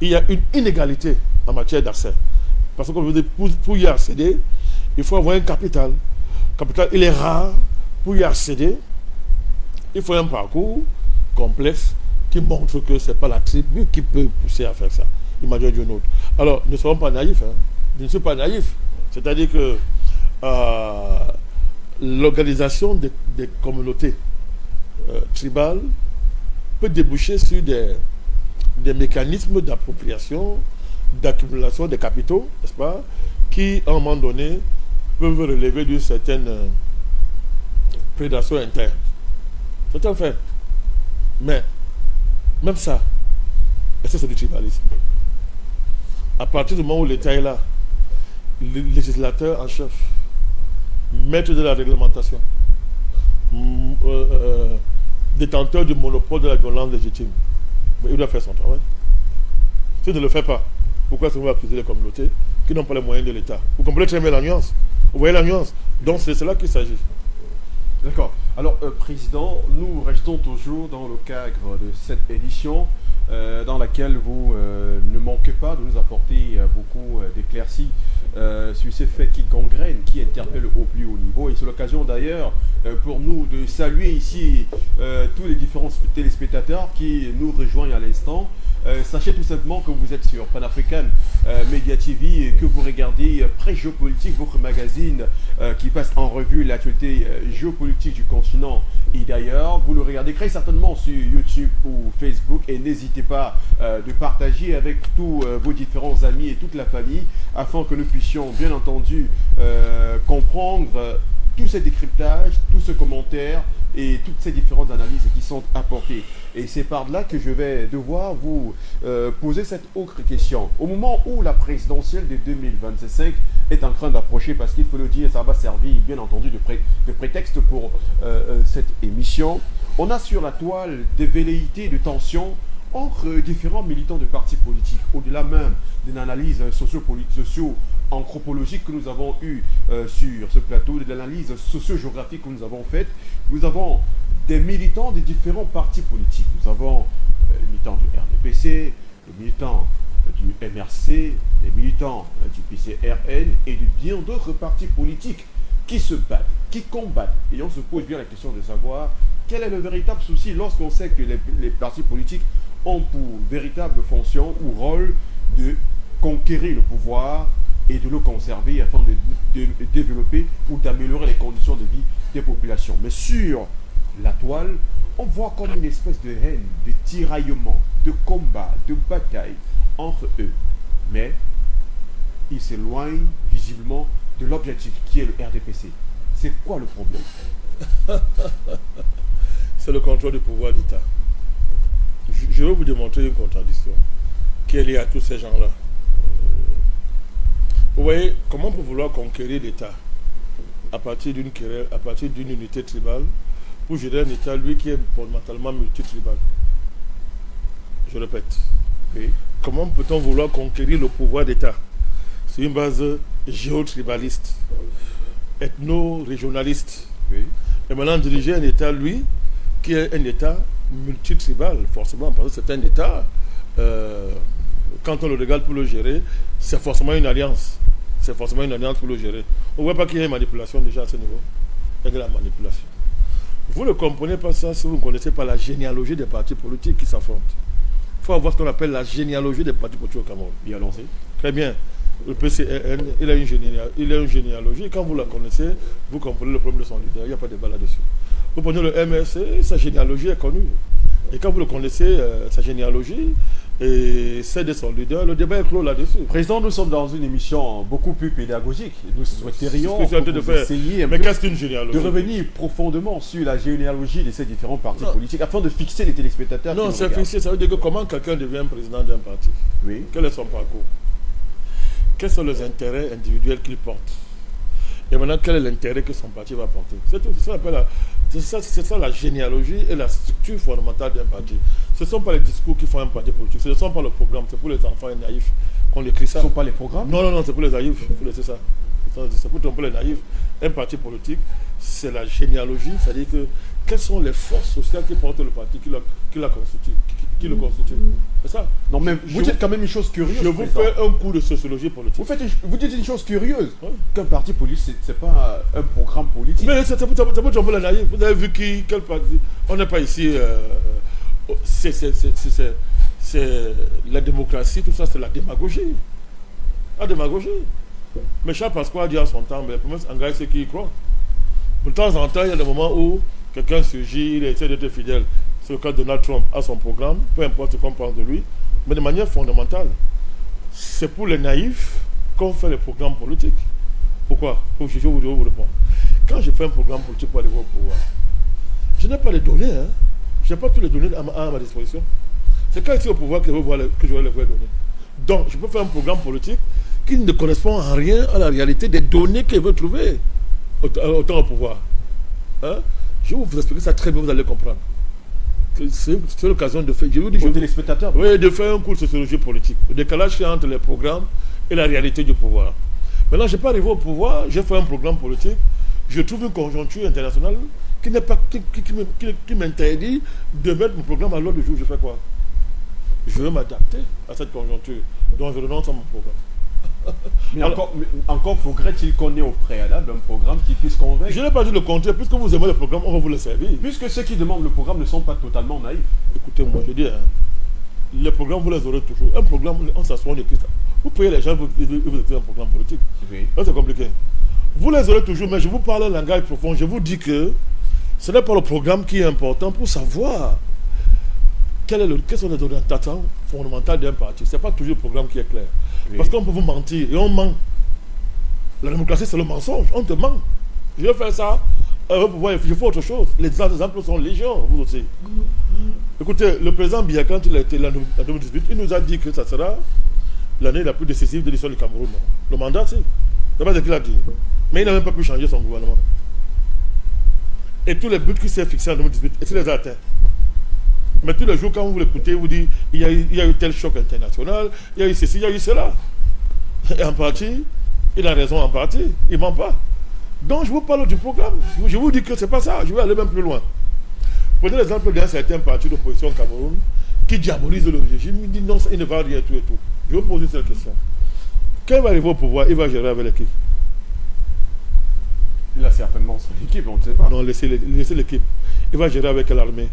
il y a une inégalité en matière d'accès. Parce que, comme je vous dis, pour y accéder, il faut avoir un capital. Le capital, il est rare. Pour y accéder, il faut un parcours complexe qui montre que ce n'est pas la tribu qui peut pousser à faire ça. Imaginez d'une autre. Alors, ne soyons pas naïfs. Je ne suis pas naïf. C'est-à-dire que l'organisation des communautés tribales peut déboucher sur des mécanismes d'appropriation, d'accumulation des capitaux, n'est-ce pas, qui, à un moment donné, peuvent relever d'une certaine prédation interne. C'est un fait. Mais, même ça, est-ce que c'est du tribalisme? À partir du moment où l'État est là, le législateur en chef, maître de la réglementation, détenteur du monopole de la violence légitime, il doit faire son travail. S'il ne le fait pas, pourquoi est-ce qu'on va accuser les communautés qui n'ont pas les moyens de l'État? Vous comprenez très bien la nuance. Vous voyez la nuance. Donc c'est cela qu'il s'agit. D'accord. Alors, Président, nous restons toujours dans le cadre de cette édition dans laquelle vous ne manquez pas de nous apporter beaucoup d'éclaircies sur ces faits qui gangrènent, qui interpellent au plus haut niveau. Et c'est l'occasion d'ailleurs pour nous de saluer ici tous les différents téléspectateurs qui nous rejoignent à l'instant. Sachez tout simplement que vous êtes sur Pan-African Media TV et que vous regardez Presse Géopolitique, votre magazine qui passe en revue l'actualité géopolitique du continent et d'ailleurs. Vous le regardez très certainement sur YouTube ou Facebook et n'hésitez pas de partager avec tous vos différents amis et toute la famille afin que nous puissions bien entendu comprendre tout ce décryptage, tout ce commentaire et toutes ces différentes analyses qui sont apportées. Et c'est par là que je vais devoir vous poser cette autre question. Au moment où la présidentielle de 2025 est en train d'approcher, parce qu'il faut le dire, ça va servir bien entendu de prétexte pour cette émission, on a sur la toile des velléités de tensions entre différents militants de partis politiques, au-delà même d'une analyse socio-anthropologique que nous avons eue sur ce plateau, de l'analyse socio-géographique que nous avons faite. Nous avons des militants des différents partis politiques. Nous avons les militants du RDPC, les militants du MRC, les militants du PCRN et de bien d'autres partis politiques qui se battent, qui combattent. Et on se pose bien la question de savoir quel est le véritable souci lorsqu'on sait que les partis politiques ont pour véritable fonction ou rôle de conquérir le pouvoir et de le conserver afin de développer ou d'améliorer les conditions de vie des populations. Mais sur la toile, on voit comme une espèce de haine, de tiraillement, de combat, de bataille entre eux. Mais ils s'éloignent visiblement de l'objectif qui est le RDPC. C'est quoi le problème? C'est le contrôle du pouvoir d'État. Je vais vous démontrer une contradiction qui est liée à tous ces gens-là. Vous voyez, comment on peut vouloir conquérir l'État à partir d'une querelle, à partir d'une unité tribale, pour gérer un État, lui, qui est fondamentalement multitribal. Je répète. Oui. Comment peut-on vouloir conquérir le pouvoir d'État sur une base géotribaliste, ethno-régionaliste, Oui. et maintenant diriger un État, lui, qui est un État multitribal, forcément, parce que c'est un État, quand on le regarde pour le gérer, c'est forcément une alliance. C'est forcément une alliance pour le gérer. On ne voit pas qu'il y a une manipulation déjà à ce niveau. Il y a de la manipulation. Vous ne comprenez pas ça si vous ne connaissez pas la généalogie des partis politiques qui s'affrontent. Il faut avoir ce qu'on appelle la généalogie des partis politiques au Cameroun. Bien lancé. Très bien. Le PCRN, il a une généalogie. Quand vous la connaissez, vous comprenez le problème de son leader. Il n'y a pas de débat là-dessus. Vous prenez le MRC, sa généalogie est connue. Et quand vous le connaissez, sa généalogie, et celle de son leader, le débat est clos là-dessus. Président, nous sommes dans une émission beaucoup plus pédagogique. Nous souhaiterions essayer mais qu'est-ce qu'une généalogie? De revenir profondément sur la généalogie de ces différents partis politiques afin de fixer les téléspectateurs. Non, c'est fixé. Ça veut dire que comment quelqu'un devient président d'un parti? Oui. Quel est son parcours? Quels sont les intérêts individuels qu'il porte? Et maintenant, quel est l'intérêt que son parti va porter? C'est tout. C'est ça la généalogie et la structure fondamentale d'un parti. Ce ne sont pas les discours qui font un parti politique. Ce ne sont pas le programme. C'est pour les enfants naïfs qu'on écrit ça. Ce ne sont pas les programmes? Non, c'est pour les naïfs. Il faut laisser ça. C'est pour tromper les naïfs. Un parti politique, c'est la généalogie. C'est-à-dire que quelles sont les forces sociales qui portent le parti, qui le constituent. C'est ça. Non, mais vous dites quand même une chose curieuse. Je vous fais un cours de sociologie politique. Vous dites une chose curieuse. Ouais. Qu'un parti politique, ce n'est pas un programme politique. Mais c'est pour tromper les naïfs. Vous avez vu quel parti? On n'est pas ici. C'est la démocratie, tout ça, c'est la démagogie. La démagogie. Mais Charles Pasqua a dit en son temps, mais les promesses engagent ceux qui y croient. De temps en temps, il y a des moments où quelqu'un surgit, il essaie d'être fidèle. C'est le cas de Donald Trump à son programme, peu importe ce qu'on pense de lui, mais de manière fondamentale. C'est pour les naïfs qu'on fait les programmes politiques. Pourquoi? Je vais vous répondre. Quand je fais un programme politique pour aller au pouvoir, je n'ai pas les données. Je n'ai pas toutes les données à ma disposition. C'est quand je suis au pouvoir que je vais les vraies données. Donc, je peux faire un programme politique qui ne correspond en rien à la réalité des données qu'il veut trouver autant au pouvoir. Je vais vous expliquer ça très bien, vous allez comprendre. C'est l'occasion de faire. Je vous dis, téléspectateurs. Oui, de faire un cours de sociologie politique. Le décalage qu'il y a entre les programmes et la réalité du pouvoir. Maintenant, je n'ai pas arrivé au pouvoir, j'ai fait un programme politique, je trouve une conjoncture internationale qui m'interdit de mettre mon programme à l'ordre du jour. Je fais quoi? Je veux m'adapter à cette conjoncture. Donc je renonce à mon programme. Mais encore faudrait-il qu'on ait au préalable un programme qui puisse convaincre. Je n'ai pas dit le contraire. Puisque vous aimez le programme, on va vous le servir. Puisque ceux qui demandent le programme ne sont pas totalement naïfs. Écoutez-moi, je dis, les programmes, vous les aurez toujours. Un programme, on s'assoit, on écrit ça. Vous payez les gens, vous écrivez un programme politique. Oui. Là, c'est compliqué. Vous les aurez toujours, mais je vous parle un langage profond. Je vous dis que ce n'est pas le programme qui est important pour savoir quelles sont les orientations fondamentales d'un parti. Ce n'est pas toujours le programme qui est clair. Oui. Parce qu'on peut vous mentir et on ment. La démocratie, c'est le mensonge. On te ment. Je vais faire ça. Je fais autre chose. Les exemples sont légion, vous aussi. Écoutez, le président Biya, quand il a été là en 2018, il nous a dit que ça sera l'année la plus décisive de l'histoire du Cameroun. Le mandat, c'est pas ce qu'il a dit. Mais il n'a même pas pu changer son gouvernement. Et tous les buts qu'il s'est fixés en 2018, il les a atteints. Mais tous les jours, quand vous l'écoutez, vous dites il y a eu tel choc international, il y a eu ceci, il y a eu cela. Et en partie, il a raison en partie, il ne ment pas. Donc je vous parle du programme. Je vous dis que ce n'est pas ça, je vais aller même plus loin. Prenez l'exemple d'un certain parti d'opposition au Cameroun qui diabolise le régime, il dit non, il ne va rien tout et tout. Je vais vous poser cette question. Quand il va arriver au pouvoir, il va gérer avec l'équipe. Il a certainement son équipe, on ne sait pas. Non, laissez l'équipe. Il va gérer avec l'armée.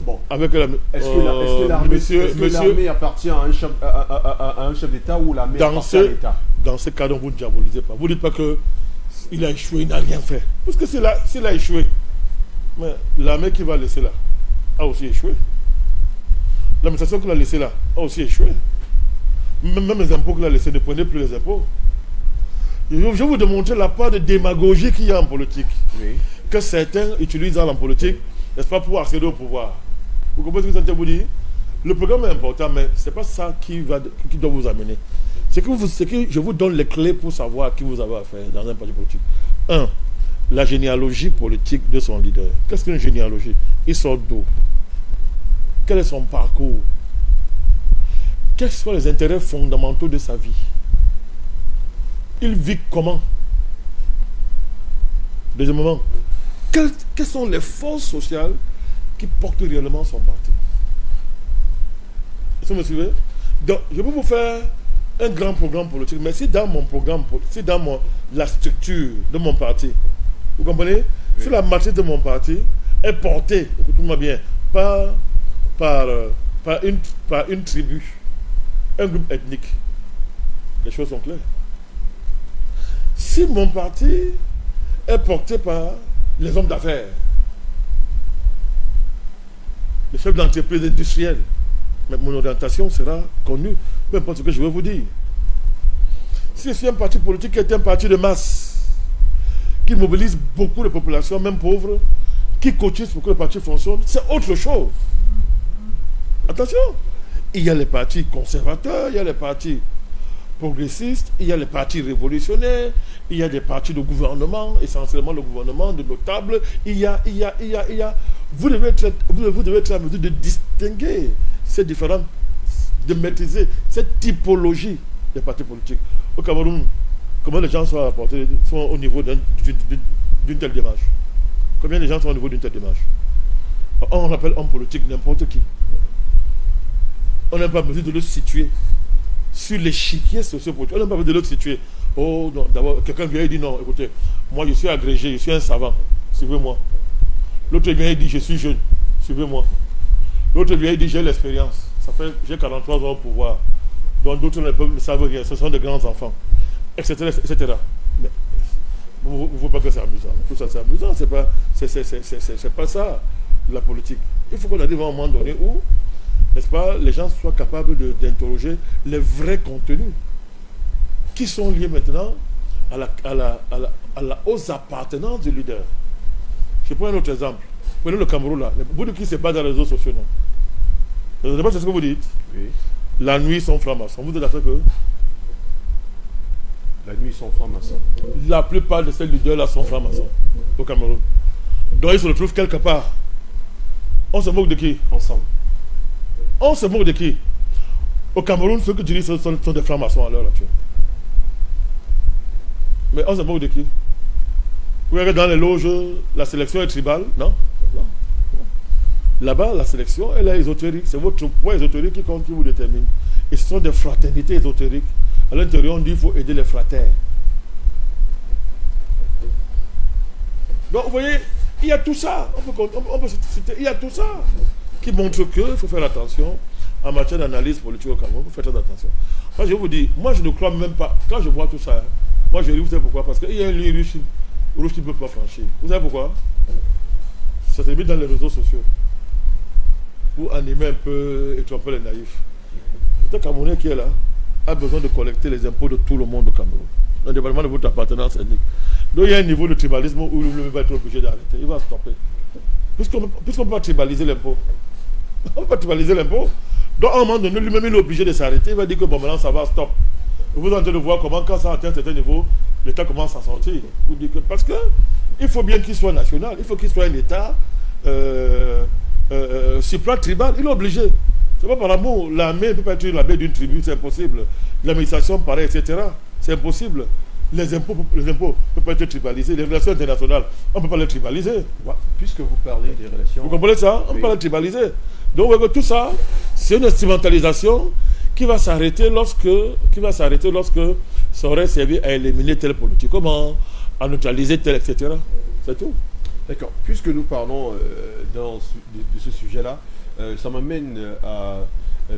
Bon. Avec l'armée. Est-ce que l'armée appartient à un chef d'État ou l'armée appartient à l'État? Dans ce cas, vous ne diabolisez pas. Vous ne dites pas qu'il a échoué, il n'a rien fait. Parce que s'il a échoué, mais l'armée qui va laisser là a aussi échoué. L'administration qu'il a laissée là a aussi échoué. Même les impôts qu'il a laissés, ne prenez plus les impôts. Je vais vous démontrer la part de démagogie qu'il y a en politique. Oui. Que certains utilisent en politique, n'est-ce pas, pour accéder au pouvoir. Vous comprenez ce que ça veut vous dire? Le programme est important, mais ce n'est pas ça qui doit vous amener. C'est que je vous donne les clés pour savoir à qui vous avez affaire dans un parti politique. 1. La généalogie politique de son leader. Qu'est-ce qu'une généalogie? Il sort d'où? Quel est son parcours? Quels sont les intérêts fondamentaux de sa vie? Il vit comment? Deuxièmement, quelles sont les forces sociales qui portent réellement son parti? Est-ce que vous me suivez? Donc, je peux vous faire un grand programme politique, mais si dans mon programme, si dans la structure de mon parti, vous comprenez? Oui. Si la matrice de mon parti est portée, écoutez-moi bien, par une tribu, un groupe ethnique, les choses sont claires. Si mon parti est porté par les hommes d'affaires, les chefs d'entreprise industrielle, mais mon orientation sera connue, peu importe ce que je vais vous dire. Si je suis un parti politique qui est un parti de masse, qui mobilise beaucoup de populations, même pauvres, qui cotise pour que le parti fonctionne, c'est autre chose. Attention, il y a les partis conservateurs, il y a les partis progressistes, il y a les partis révolutionnaires, il y a des partis de gouvernement, essentiellement le gouvernement, de notables, il y a. Vous devez être en mesure de distinguer ces différentes, de maîtriser cette typologie des partis politiques. Au Cameroun, comment les gens sont au niveau d'une telle démarche? Combien de gens sont au niveau d'une telle démarche? On appelle homme politique n'importe qui. On n'a pas besoin de le situer sur l'échiquier sociopolitique. On n'a pas besoin de le situer. Oh non, d'abord, quelqu'un vient et dit non, écoutez, moi je suis agrégé, je suis un savant, suivez-moi. L'autre vient et dit je suis jeune, suivez-moi. L'autre vient et dit j'ai l'expérience, j'ai 43 ans au pouvoir. Donc d'autres ne savent rien, ce sont des grands enfants, etc. etc. Mais vous ne voyez pas que c'est amusant. Tout ça c'est amusant, c'est pas ça la politique. Il faut qu'on arrive à un moment donné où, n'est-ce pas, les gens soient capables d'interroger les vrais contenus qui sont liés maintenant aux appartenances du leader. Je prends un autre exemple. Prenez le Cameroun là. Vous dites qui se passe dans les réseaux sociaux, non? Je ne sais pas ce que vous dites. Oui. La nuit, ils sont francs-maçons. Vous êtes d'accord que la nuit, ils sont francs-maçons. La plupart de ces leaders-là sont francs-maçons au Cameroun. Donc ils se retrouvent quelque part. On se moque de qui? Ensemble. On se moque de qui? Au Cameroun, ceux que tu dis sont des francs-maçons à l'heure actuelle. Mais on se moque de qui? Vous regardez dans les loges, la sélection est tribale? Non. Là-bas, la sélection, elle est ésotérique. C'est votre poids ésotérique qui compte, qui vous détermine. Et ce sont des fraternités ésotériques. À l'intérieur, on dit qu'il faut aider les fraternes. Donc, vous voyez, il y a tout ça. On peut citer, il y a tout ça qui montre qu'il faut faire attention en matière d'analyse politique au Cameroun. Il faut faire très attention. Moi, je vous dis, moi, je ne crois même pas. Quand je vois tout ça, moi, je ris, vous savez pourquoi? Parce qu'il y a une ligne rouge qui ne peut pas franchir. Vous savez pourquoi? Ça s'est mis dans les réseaux sociaux pour animer un peu et tromper les naïfs. Le Camerounais qui est là a besoin de collecter les impôts de tout le monde au Cameroun, indépendamment de votre appartenance ethnique. Donc il y a un niveau de tribalisme où il va être obligé d'arrêter. Il va stopper. Puisqu'on ne peut pas tribaliser l'impôt. On ne peut pas tribaliser l'impôt. Donc à un moment donné, lui-même il est obligé de s'arrêter. Il va dire que bon, maintenant ça va, stop. Et vous êtes en train de voir comment quand ça atteint un certain niveau, l'État commence à sortir. Vous dites que, parce que il faut bien qu'il soit national, il faut qu'il soit un État supra tribal, il est obligé. C'est pas par amour, l'armée ne peut pas être l'armée d'une tribu, c'est impossible. L'administration, pareil, etc. C'est impossible. Les impôts ne peuvent pas être tribalisés. Les relations internationales, on ne peut pas les tribaliser. Puisque vous parlez des relations... Vous comprenez ça? On ne peut pas les tribaliser. Donc, vous voyez que tout ça, c'est une instrumentalisation qui va s'arrêter lorsque ça aurait servi à éliminer tel politique. Comment? À neutraliser tel, etc. C'est tout. D'accord. Puisque nous parlons de ce sujet-là, ça m'amène à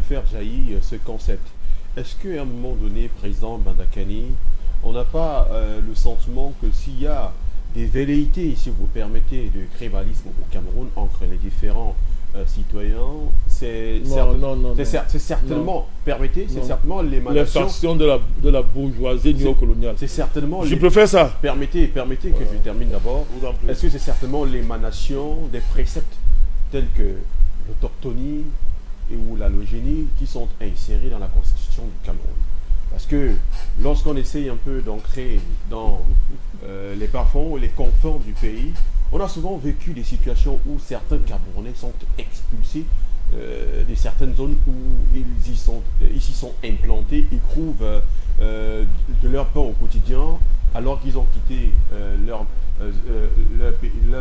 faire jaillir ce concept. Est-ce qu'à un moment donné, président Bandakani, on n'a pas le sentiment que s'il y a des velléités, si vous permettez, de tribalisme au Cameroun entre les différents citoyens, c'est certainement, permettez, c'est certainement l'émanation... Les factions de la bourgeoisie néocoloniale. C'est certainement... Je préfère ça. Permettez que je termine d'abord. Est-ce que c'est certainement l'émanation des préceptes tels que l'autochtonie et ou l'allogénie qui sont insérés dans la constitution du Cameroun? Parce que lorsqu'on essaye un peu d'ancrer dans les bas-fonds ou les conforts du pays, on a souvent vécu des situations où certains Camerounais sont expulsés de certaines zones où ils s'y sont implantés, ils trouvent de leur pain au quotidien alors qu'ils ont quitté leur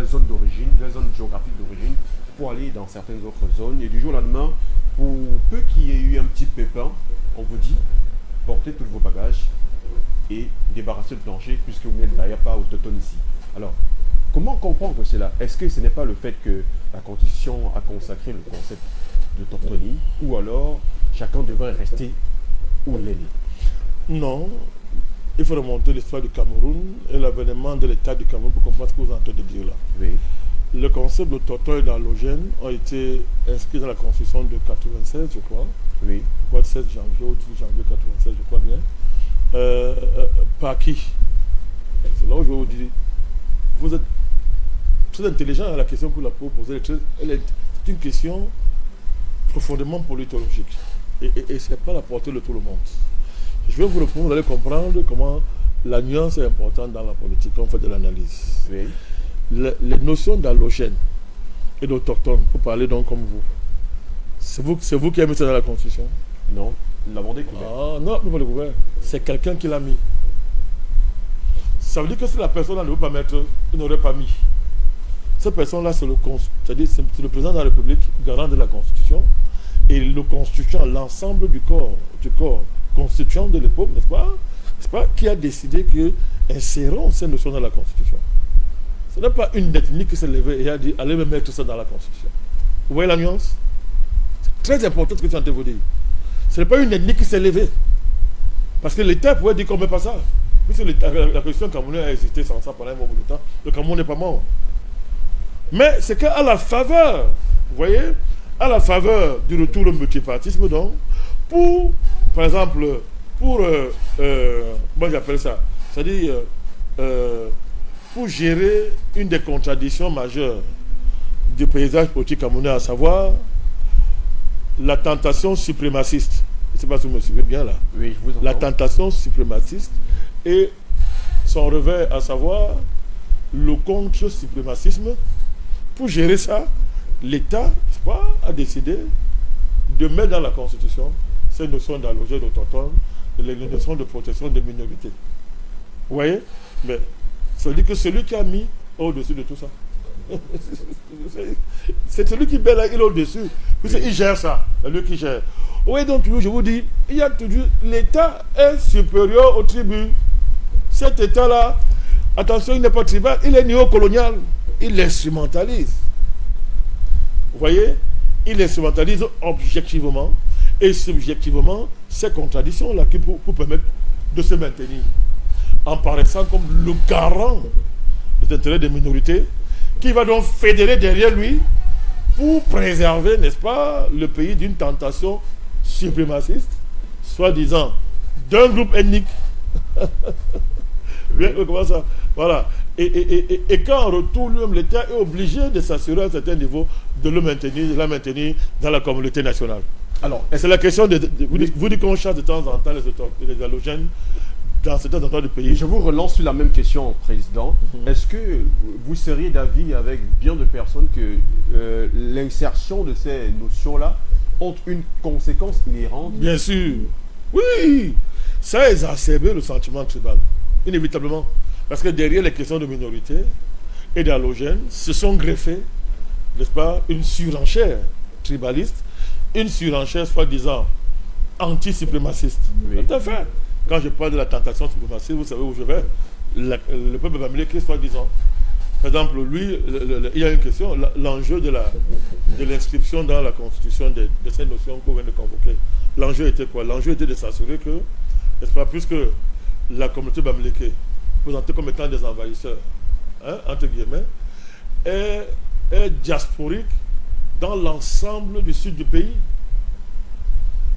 zone d'origine, leur zone géographique d'origine pour aller dans certaines autres zones. Et du jour au lendemain, pour peu qu'il y ait eu un petit pépin, on vous dit, portez tous vos bagages et débarrassez le plancher puisque vous n'êtes d'ailleurs pas autochtone ici. Alors, comment comprendre cela? Est-ce que ce n'est pas le fait que la Constitution a consacré le concept d'autochtonie ou alors chacun devrait rester où il est né? Non, il faut remonter l'histoire du Cameroun et l'avènement de l'État du Cameroun pour comprendre ce que vous êtes en train de dire là. Oui. Le concept d'autochtone et d'allogène ont été inscrits dans la Constitution de 96, je crois. Oui. Je crois 7 janvier ou 12 janvier 96, je crois bien. Par qui? C'est là où je vais vous dire. Vous êtes très intelligent à la question que vous l'avez posée. C'est une question profondément politologique. Et ce n'est pas la portée de tout le monde. Je vais vous répondre, vous allez comprendre comment la nuance est importante dans la politique, quand on fait de l'analyse. Oui. Les notions d'allogène et d'autochtone, pour parler donc comme vous, c'est vous qui avez mis ça dans la Constitution? Non, nous l'avons découvert. Ah non, nous l'avons découvert. C'est quelqu'un qui l'a mis. Ça veut dire que si la personne ne veut pas mettre, il n'aurait pas mis. Cette personne-là, c'est le président de la République, garant de la Constitution, et le constituant, l'ensemble du corps constituant de l'époque, n'est-ce pas, qui a décidé que insérons ces notions dans la Constitution. Ce n'est pas une ethnie qui s'est levée et a dit allez me mettre ça dans la Constitution. Vous voyez la nuance? C'est très important ce que tu es en train de vous dire. Ce n'est pas une ethnie qui s'est levée. Parce que l'État pouvait dire qu'on ne met pas ça. Puisque la question camerounaise a existé sans ça pendant un moment de temps, le Cameroun n'est pas mort. Mais c'est qu'à la faveur, vous voyez, à la faveur du retour au multipartisme, donc, par exemple, moi j'appelle ça, c'est-à-dire, pour gérer une des contradictions majeures du paysage politique camerounais, à savoir la tentation suprémaciste. Je ne sais pas si vous me suivez bien là. Oui, je vous entends. La tentation suprémaciste et son revers, à savoir le contre-suprémacisme. Pour gérer ça, l'État, a décidé de mettre dans la Constitution ces notions d'allogène autochtone et les notions de protection des minorités. Vous voyez? Mais ça veut dire que celui qui a mis au-dessus de tout ça, c'est celui qui met là, il est au-dessus. Puisqu'il gère ça, c'est lui qui gère. Oui, donc toujours, je vous dis, il y a toujours, l'État est supérieur aux tribus. Cet État-là, attention, il n'est pas tribal, il est néocolonial. Il l'instrumentalise. Vous voyez? Il l'instrumentalise objectivement et subjectivement ces contradictions-là qui pour permettre de se maintenir. En paraissant comme le garant des intérêts des minorités, qui va donc fédérer derrière lui pour préserver, n'est-ce pas, le pays d'une tentation suprémaciste, soi-disant d'un groupe ethnique. Bien, comment ça? Voilà. Et quand en retour, lui-même, l'État est obligé de s'assurer à un certain niveau de la maintenir dans la communauté nationale. Alors, c'est la question vous dites qu'on chasse de temps en temps les allogènes dans certains endroits du pays. Je vous relance sur la même question, Président. Est-ce que vous seriez d'avis avec bien de personnes que l'insertion de ces notions-là ont une conséquence inhérente? Bien sûr. Oui. Ça a exacerbé le sentiment tribal. Inévitablement. Parce que derrière les questions de minorité et d'allogènes, se sont greffées, n'est-ce pas, une surenchère tribaliste, une surenchère soi-disant anti-suprémaciste. Oui. Tout à fait. Quand je parle de la tentation suprémaciste, vous savez où je vais. Le peuple bamileke, soi-disant. Par exemple, lui, il y a une question, l'enjeu de l'inscription dans la Constitution de ces notions qu'on vient de convoquer. L'enjeu était quoi? L'enjeu était de s'assurer que, n'est-ce pas, puisque la communauté bamileke, présentée comme étant des envahisseurs, entre guillemets, est diasporique dans l'ensemble du sud du pays.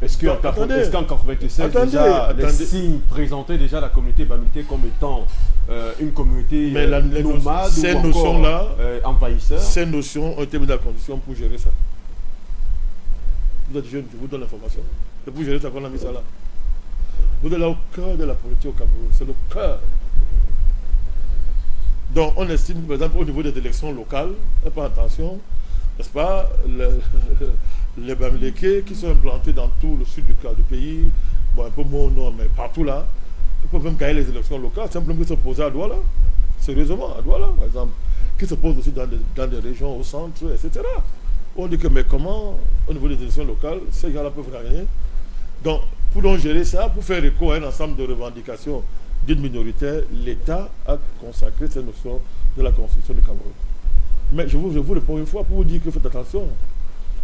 Est-ce qu'en 1996, les signes présentaient déjà la communauté bamileke comme étant une communauté nomade ou encore envahisseur? Ces notions ont été mises dans la condition pour gérer ça. Vous êtes jeune, je vous donne l'information. C'est pour gérer ça qu'on a mis ça là. Vous êtes là au cœur de la politique au Cameroun. C'est le cœur. Donc, on estime, par exemple, au niveau des élections locales, pas attention, n'est-ce pas, les Bamileke qui sont implantés dans tout le sud du pays, bon, un peu moins au nord, mais partout là, ils peuvent même gagner les élections locales, simplement qu'ils se posent à Douala. Sérieusement, à Douala, par exemple, qui se posent aussi dans des régions au centre, etc. On dit que, mais comment, au niveau des élections locales, ces gens-là peuvent gagner? Donc, pour donc gérer ça, pour faire écho à un ensemble de revendications d'une minoritaire, l'État a consacré cette notion de la Constitution du Cameroun. Mais je vous le prends une fois pour vous dire que faites attention.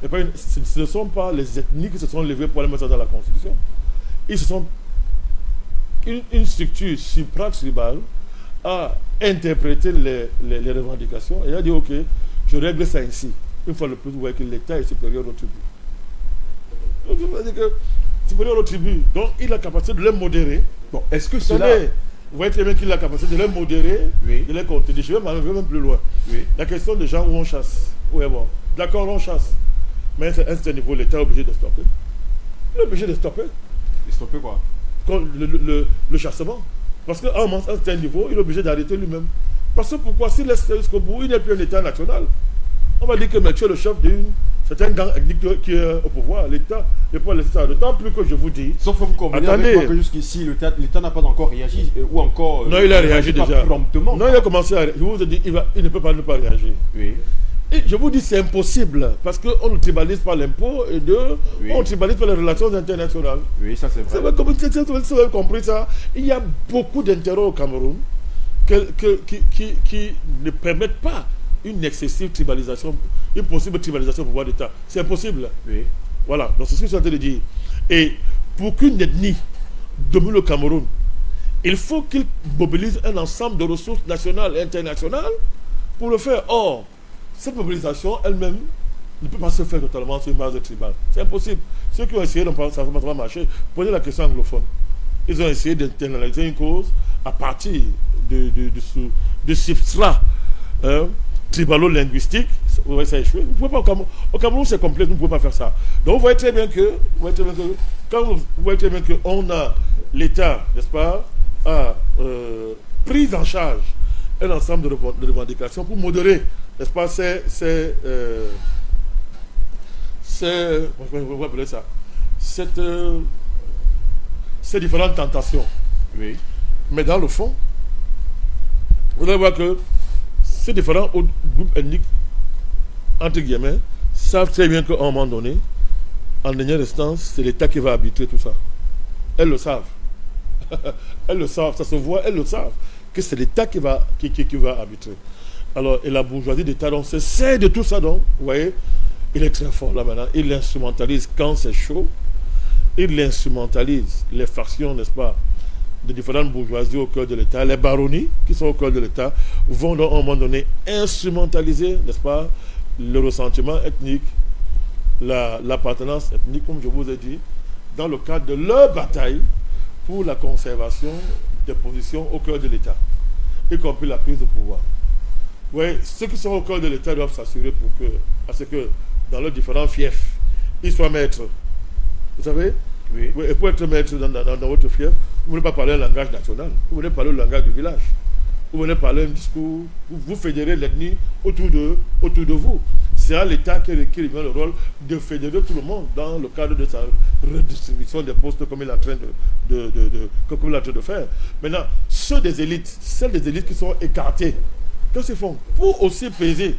Et pas ce ne sont pas les ethnies qui se sont levées pour aller mettre ça dans la Constitution. Ils se sont... Une structure supra-tribale a interprété les revendications et a dit ok, je règle ça ainsi. Une fois de plus, vous voyez que l'État est supérieur au tribut. Donc, je veux dire que supérieur au tribut. Donc, il a la capacité de les modérer. Bon, est-ce que cela... Vous voyez très bien qu'il a la capacité de les modérer, oui, de les contenir. Je vais même plus loin. Oui. La question des gens où on chasse. Oui, bon. D'accord, on chasse. Mais à un certain niveau, l'État est obligé de stopper. Il est obligé de stopper. Et stopper quoi? Le chassement. Parce qu'à un certain niveau, il est obligé d'arrêter lui-même. Parce que pourquoi, s'il laisse jusqu'au bout, il n'est plus un État national. On va dire que tu es le chef d'une... C'est un gang ethnique qui est au pouvoir. L'État n'est pas laissé ça. D'autant plus que je vous dis... Sauf que vous comprenez avec moi que jusqu'ici, l'État n'a pas encore réagi ou encore... Non, il a réagi déjà. Promptement. Non, il a commencé à... Je vous ai dit, il ne peut pas ne pas réagir. Oui. Et je vous dis, c'est impossible. Parce qu'on nous tribalise par l'impôt et oui, on tribalise par les relations internationales. Oui, ça c'est vrai. C'est vrai, comme vous avez compris ça, il y a beaucoup d'intérêts au Cameroun qui ne permettent pas une excessive tribalisation, une possible tribalisation au pouvoir d'État. C'est impossible. Oui. Voilà, donc c'est ce que je suis en train de dire. Et pour qu'une ethnie domine le Cameroun, il faut qu'il mobilise un ensemble de ressources nationales et internationales pour le faire. Or, cette mobilisation elle-même ne peut pas se faire totalement sur une base de tribal. C'est impossible. Ceux qui ont essayé, ça ne va pas marcher. Prenez la question anglophone. Ils ont essayé d'internaliser une cause à partir de substrat tribalo-linguistique. Vous voyez, ça a échoué. Vous pouvez pas, au Cameroun, c'est complexe, vous ne pouvez pas faire ça. Donc vous voyez très bien que, quand vous voyez très bien qu'on a l'État, n'est-ce pas, a pris en charge un ensemble de revendications pour modérer, n'est-ce pas, comment vous appeler ça, ces différentes tentations. Oui. Mais dans le fond, vous allez voir que ces différents groupes ethniques, entre guillemets, savent très bien qu'à un moment donné, en dernière instance, c'est l'État qui va arbitrer tout ça. Elles le savent. Elles le savent, ça se voit, elles le savent, que c'est l'État qui va arbitrer. Alors, et la bourgeoisie d'État, donc, se sert de tout ça, donc, vous voyez, il est très fort là maintenant. Il l'instrumentalise quand c'est chaud. Il l'instrumentalise, les factions, n'est-ce pas, de différentes bourgeoisies au cœur de l'État, les baronnies qui sont au cœur de l'État, vont donc à un moment donné instrumentaliser, n'est-ce pas, le ressentiment ethnique, l'appartenance ethnique, comme je vous ai dit, dans le cadre de leur bataille pour la conservation des positions au cœur de l'État, y compris la prise de pouvoir. Oui, ceux qui sont au cœur de l'État doivent s'assurer à ce que dans leurs différents fiefs, ils soient maîtres. Vous savez? Oui. Oui, et pour être maître dans votre fief, vous ne venez pas parler un langage national, vous venez parler le langage du village. Vous venez parler un discours, vous fédérez l'ethnie autour de vous. C'est à l'État qui revient le rôle de fédérer tout le monde dans le cadre de sa redistribution des postes comme il est en train de faire. Maintenant, celles des élites qui sont écartées, qu'est-ce qu'ils font? Pour aussi peser,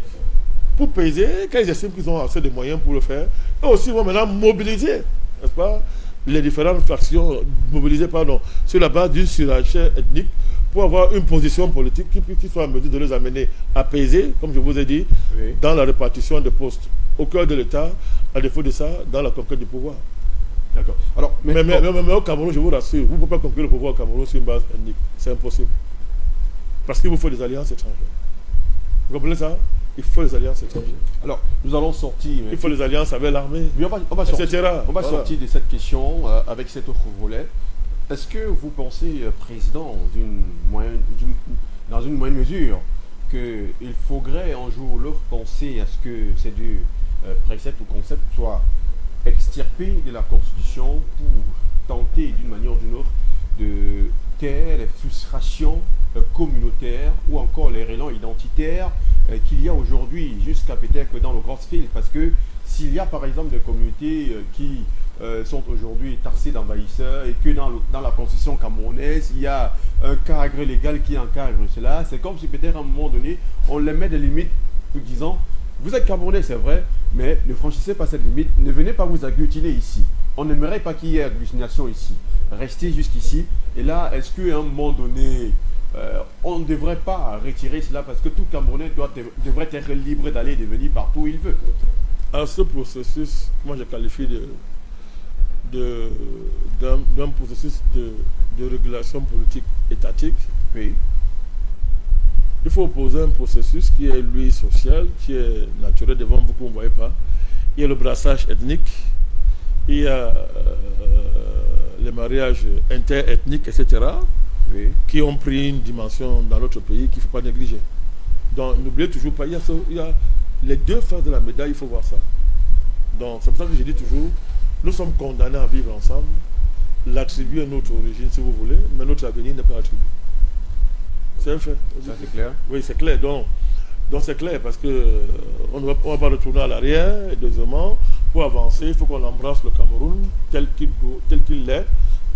quand ils estiment qu'ils ont assez de moyens pour le faire, et aussi vont maintenant mobiliser, n'est-ce pas, les différentes factions mobilisées, sur la base d'une surenchère ethnique pour avoir une position politique qui soit en mesure de les amener à peser, comme je vous ai dit, oui, dans la répartition des postes au cœur de l'État, à défaut de ça, dans la conquête du pouvoir. D'accord. Alors, mais au Cameroun, je vous rassure, vous ne pouvez pas conquérir le pouvoir au Cameroun sur une base ethnique. C'est impossible. Parce qu'il vous faut des alliances étrangères. Vous comprenez ça? Il faut des alliances étrangères. Alors, nous allons sortir... Il faut des alliances avec l'armée, on va sortir, etc. On va sortir de cette question avec cet autre volet. Est-ce que vous pensez, Président, dans une moyenne mesure, qu'il faudrait un jour ou l'autre penser à ce que ces deux préceptes ou concepts soient extirpés de la Constitution pour tenter d'une manière ou d'une autre de taire les frustrations communautaires ou encore les relents identitaires qu'il y a aujourd'hui jusqu'à peut-être dans le Grossfield. Parce que s'il y a par exemple des communautés qui sont aujourd'hui taxées d'envahisseurs et que dans la constitution camerounaise, il y a un cadre légal qui encadre cela, c'est comme si peut-être à un moment donné, on les met des limites, nous disant, vous êtes Camerounais, c'est vrai, mais ne franchissez pas cette limite, ne venez pas vous agglutiner ici. On n'aimerait pas qu'il y ait agglutination ici. Restez jusqu'ici. Et là, est-ce qu'à un moment donné, on ne devrait pas retirer cela parce que tout Camerounais devrait être libre d'aller et de venir partout où il veut? À ce processus, moi je qualifie d'un processus de régulation politique étatique. Oui. Il faut opposer un processus qui est, lui, social, qui est naturel devant vous, que vous ne voyez pas. Il y a le brassage ethnique, il y a les mariages interethniques, etc., Oui. qui ont pris une dimension dans notre pays qu'il ne faut pas négliger. Donc, n'oubliez toujours pas, il y a les deux faces de la médaille, il faut voir ça. Donc, c'est pour ça que je dis toujours, nous sommes condamnés à vivre ensemble. L'attribut est notre origine, si vous voulez, mais notre avenir n'est pas attribué. C'est un fait. Ça, c'est clair. Oui, c'est clair. Donc c'est clair parce que on ne va pas retourner à l'arrière. Et deuxièmement, pour avancer, il faut qu'on embrasse le Cameroun tel qu'il est,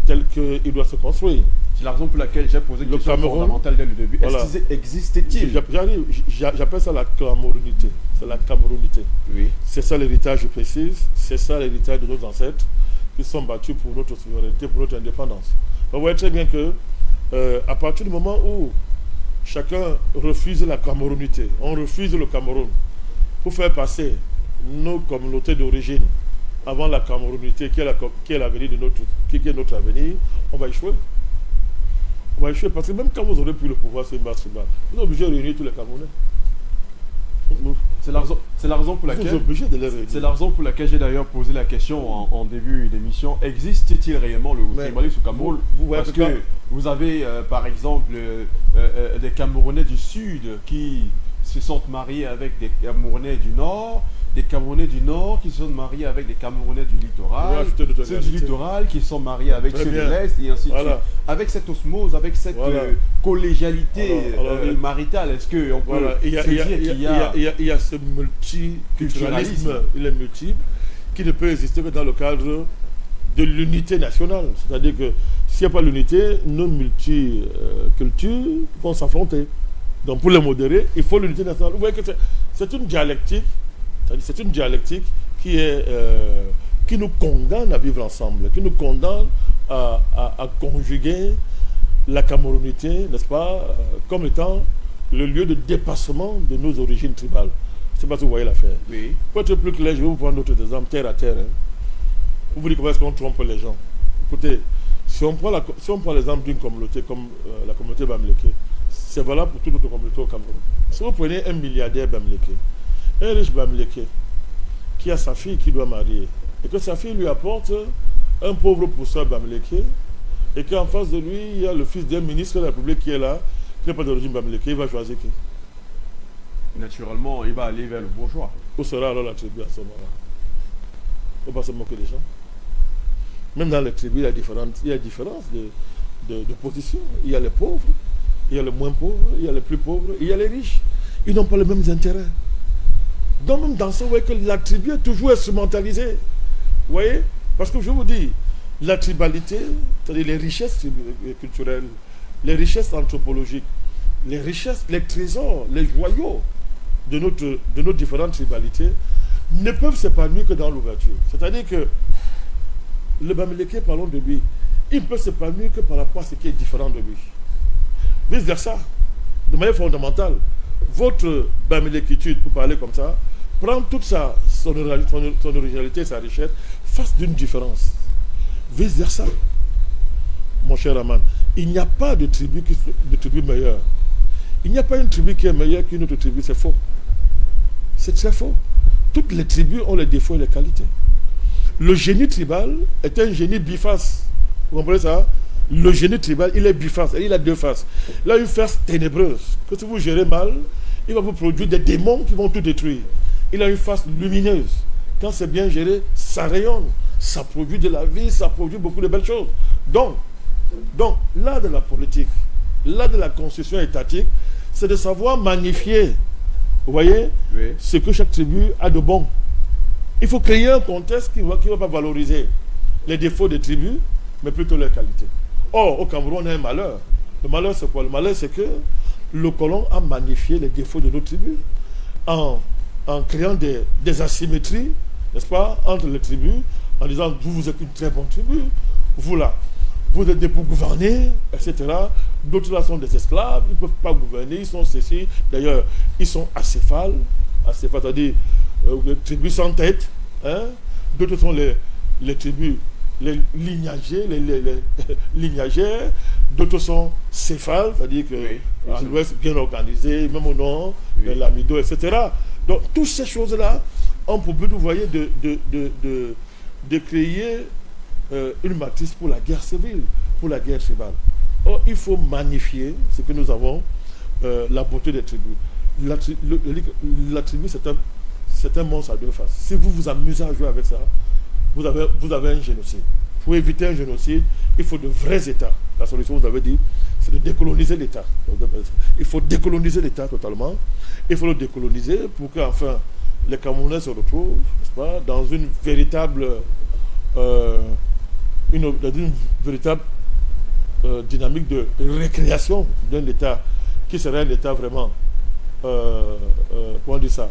tel qu'il doit se construire. C'est la raison pour laquelle j'ai posé une question fondamentale dès le début. Voilà. Est-ce qu'il existait-il? J'appelle ça la camerounité. C'est la camerounité. Oui. C'est ça l'héritage, je précise. C'est ça l'héritage de nos ancêtres qui sont battus pour notre souveraineté, pour notre indépendance. Donc, vous voyez très bien que à partir du moment où chacun refuse la camerounité, on refuse le Cameroun pour faire passer nos communautés d'origine avant la camerounité qui est l'avenir de notre avenir, on va échouer. On va échouer parce que même quand vous aurez plus le pouvoir sur une base tribale, vous êtes obligé de réunir tous les Camerounais. C'est la raison pour laquelle. Vous êtes obligé de les réunir. C'est la raison pour laquelle j'ai d'ailleurs posé la question en début d'émission. Existe-t-il réellement le tribalisme au Cameroun? Parce que vous avez par exemple des Camerounais du Sud qui se sont mariés avec des Camerounais du Nord, des Camerounais du Nord qui se sont mariés avec des Camerounais du littoral, ceux du littoral qui sont mariés avec ceux de l'Est, et ainsi de suite. Avec cette osmose, avec cette collégialité maritale, est-ce qu'on peut se dire qu'il y a ce multiculturalisme, il est multiple, qui ne peut exister que dans le cadre de l'unité nationale. C'est-à-dire que s'il n'y a pas l'unité, nos multicultures vont s'affronter. Donc pour les modérer, il faut l'unité nationale. Vous voyez que c'est une dialectique. C'est une dialectique qui nous condamne à vivre ensemble, qui nous condamne à conjuguer la camerounité, n'est-ce pas, comme étant le lieu de dépassement de nos origines tribales. Je ne sais pas si vous voyez l'affaire. Oui. Pour être plus clair, je vais vous prendre d'autres exemples, terre à terre. Vous vous dites comment est-ce qu'on trompe les gens. Écoutez, si on prend l'exemple d'une communauté comme la communauté Bamileke, c'est valable pour toute autre communauté au Cameroun. Si vous prenez un milliardaire Bamileke, un riche Bamileke qui a sa fille qui doit marier et que sa fille lui apporte un pauvre pousseur Bamileke et qu'en face de lui il y a le fils d'un ministre de la République qui est là, qui n'est pas d'origine Bamileke, il va choisir qui? Naturellement, il va aller vers le bourgeois. Où sera alors la tribu à ce moment-là? Il ne faut pas se moquer des gens. Même dans les tribus, il y a différence de position. Il y a les pauvres, il y a les moins pauvres, il y a les plus pauvres, il y a les riches. Ils n'ont pas les mêmes intérêts. Donc même dans ça, vous voyez que la tribu est toujours instrumentalisée. Vous voyez? Parce que je vous dis, la tribalité, c'est-à-dire les richesses culturelles, les richesses anthropologiques, les richesses, les trésors, les joyaux de nos différentes tribalités ne peuvent s'épanouir que dans l'ouverture. C'est-à-dire que le Bamileke, parlons de lui, il ne peut s'épanouir que par rapport à ce qui est différent de lui. Vice versa, de manière fondamentale, votre Bamilekitude, pour parler comme ça, prend toute son originalité et sa richesse face d'une différence. Vice versa, mon cher Aman, il n'y a pas de tribu meilleure. Il n'y a pas une tribu qui est meilleure qu'une autre tribu, c'est faux. C'est très faux. Toutes les tribus ont les défauts et les qualités. Le génie tribal est un génie biface. Vous comprenez ça? Le génie tribal, il est biface, il a deux faces. Il a une face ténébreuse, que si vous gérez mal, il va vous produire des démons qui vont tout détruire. Il a une face lumineuse. Quand c'est bien géré, ça rayonne, ça produit de la vie, ça produit beaucoup de belles choses. Donc, Donc, l'art de la politique, l'art de la constitution étatique, c'est de savoir magnifier, vous voyez, Oui. ce que chaque tribu a de bon. Il faut créer un contexte qui ne va pas valoriser les défauts des tribus, mais plutôt leurs qualités. Or, au Cameroun, on a un malheur. Le malheur, c'est quoi? Le malheur, c'est que le colon a magnifié les défauts de nos tribus en créant des asymétries, n'est-ce pas, entre les tribus, en disant, vous êtes une très bonne tribu, vous là, vous êtes des pour gouverner, etc. D'autres là sont des esclaves, ils ne peuvent pas gouverner, ils sont ceci. D'ailleurs, ils sont acéphales, c'est-à-dire les tribus sans tête. Hein? D'autres sont les tribus, les lignagers, les lignagères. D'autres sont céphales, c'est-à-dire que Oui. l'Ouest bien organisé, même au nord, Oui. l'amido, etc. Donc, toutes ces choses-là ont pour but, vous voyez, de créer une matrice pour la guerre civile, pour la guerre tribale. Or, il faut magnifier ce que nous avons, la beauté des tribus. La tribu, c'est un monstre à deux faces. Si vous vous amusez à jouer avec ça, vous avez un génocide. Pour éviter un génocide, il faut de vrais États. La solution, vous avez dit, c'est de décoloniser l'État. Il faut décoloniser l'État totalement. Il faut le décoloniser pour qu'enfin les Camerounais se retrouvent, n'est-ce pas, dans une véritable dynamique de récréation d'un État qui serait un État vraiment, comment on dit ça,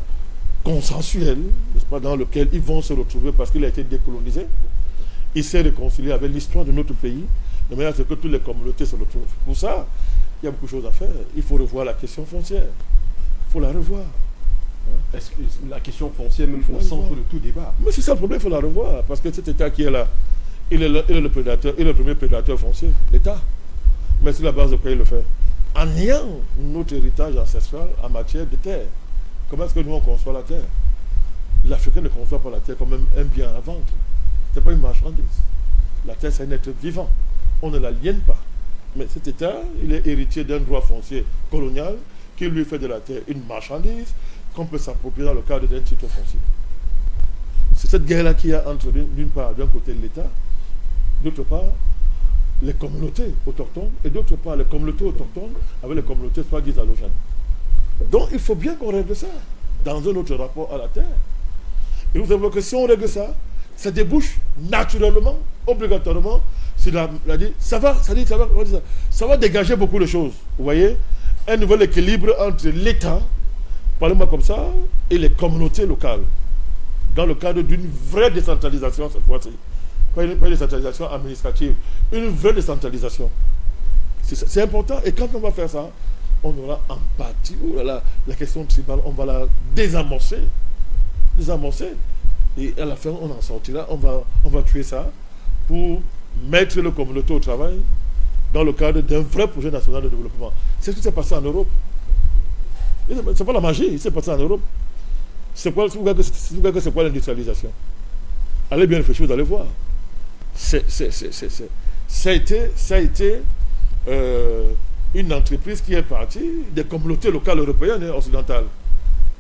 consensuel, n'est-ce pas, dans lequel ils vont se retrouver parce qu'il a été décolonisé. Il s'est réconcilié avec l'histoire de notre pays, de manière à ce que toutes les communautés se retrouvent. Pour ça, il y a beaucoup de choses à faire. Il faut revoir la question foncière. Il faut la revoir. Est-ce que la question foncière, même au centre de tout débat? Mais c'est ça le problème, il faut la revoir. Parce que cet État qui est là, il est le prédateur, il est le premier prédateur foncier, l'État. Mais c'est la base de quoi il le fait. En niant notre héritage ancestral en matière de terre. Comment est-ce que nous on conçoit la terre? L'Africain ne conçoit pas la terre comme un bien à vendre. Ce n'est pas une marchandise. La terre, c'est un être vivant. On ne l'aliène pas. Mais cet État, il est héritier d'un droit foncier colonial qui lui fait de la terre une marchandise qu'on peut s'approprier dans le cadre d'un titre foncier. C'est cette guerre-là qu'il y a entre, d'une part, d'un côté l'État, d'autre part, les communautés autochtones, et d'autre part, les communautés autochtones avec les communautés soi-disant allogènes. Donc, il faut bien qu'on règle ça dans un autre rapport à la terre. Et vous savez que si on règle ça, ça débouche naturellement, obligatoirement, sur ça va dégager beaucoup de choses. Vous voyez, un nouvel équilibre entre l'État, parlez-moi comme ça, et les communautés locales, dans le cadre d'une vraie décentralisation cette fois-ci. Pas une décentralisation administrative, une vraie décentralisation. C'est important, et quand on va faire ça, on aura en partie, la question tribale, on va la désamorcer. Et à la fin, on en sortira, on va tuer ça pour mettre le communauté au travail dans le cadre d'un vrai projet national de développement. C'est ce qui s'est passé en Europe. C'est pas la magie, il s'est passé en Europe. C'est quoi l'industrialisation? Allez bien réfléchir, vous allez voir. Ça a été une entreprise qui est partie des communautés locales européennes et occidentales.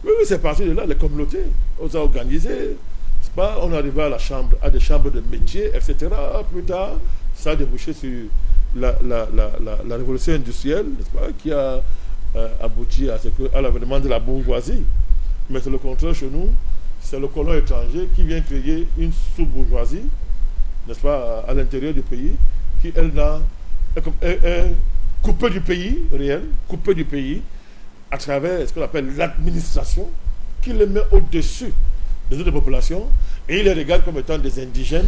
Oui, c'est parti de là, les communautés. On s'est organisé, on est arrivé à des chambres de métiers, etc. Plus tard, ça a débouché sur la révolution industrielle, n'est-ce pas, qui a abouti à l'avènement de la bourgeoisie. Mais c'est le contraire chez nous, c'est le colon étranger qui vient créer une sous-bourgeoisie, n'est-ce pas, à l'intérieur du pays, qui, elle, est coupée du pays réel, coupée du pays, à travers ce qu'on appelle l'administration, qui les met au-dessus des autres populations, et il les regarde comme étant des indigènes.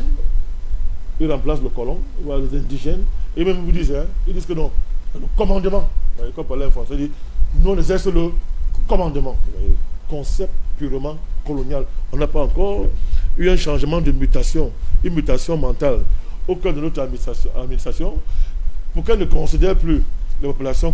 Ils remplacent le colon, les indigènes, et même ils disent que non, le commandement, comme parler en français, dit, nous on exerce le commandement. Concept purement colonial. On n'a pas encore eu un changement de mutation, une mutation mentale au cœur de notre administration, pour qu'elle ne considère plus les populations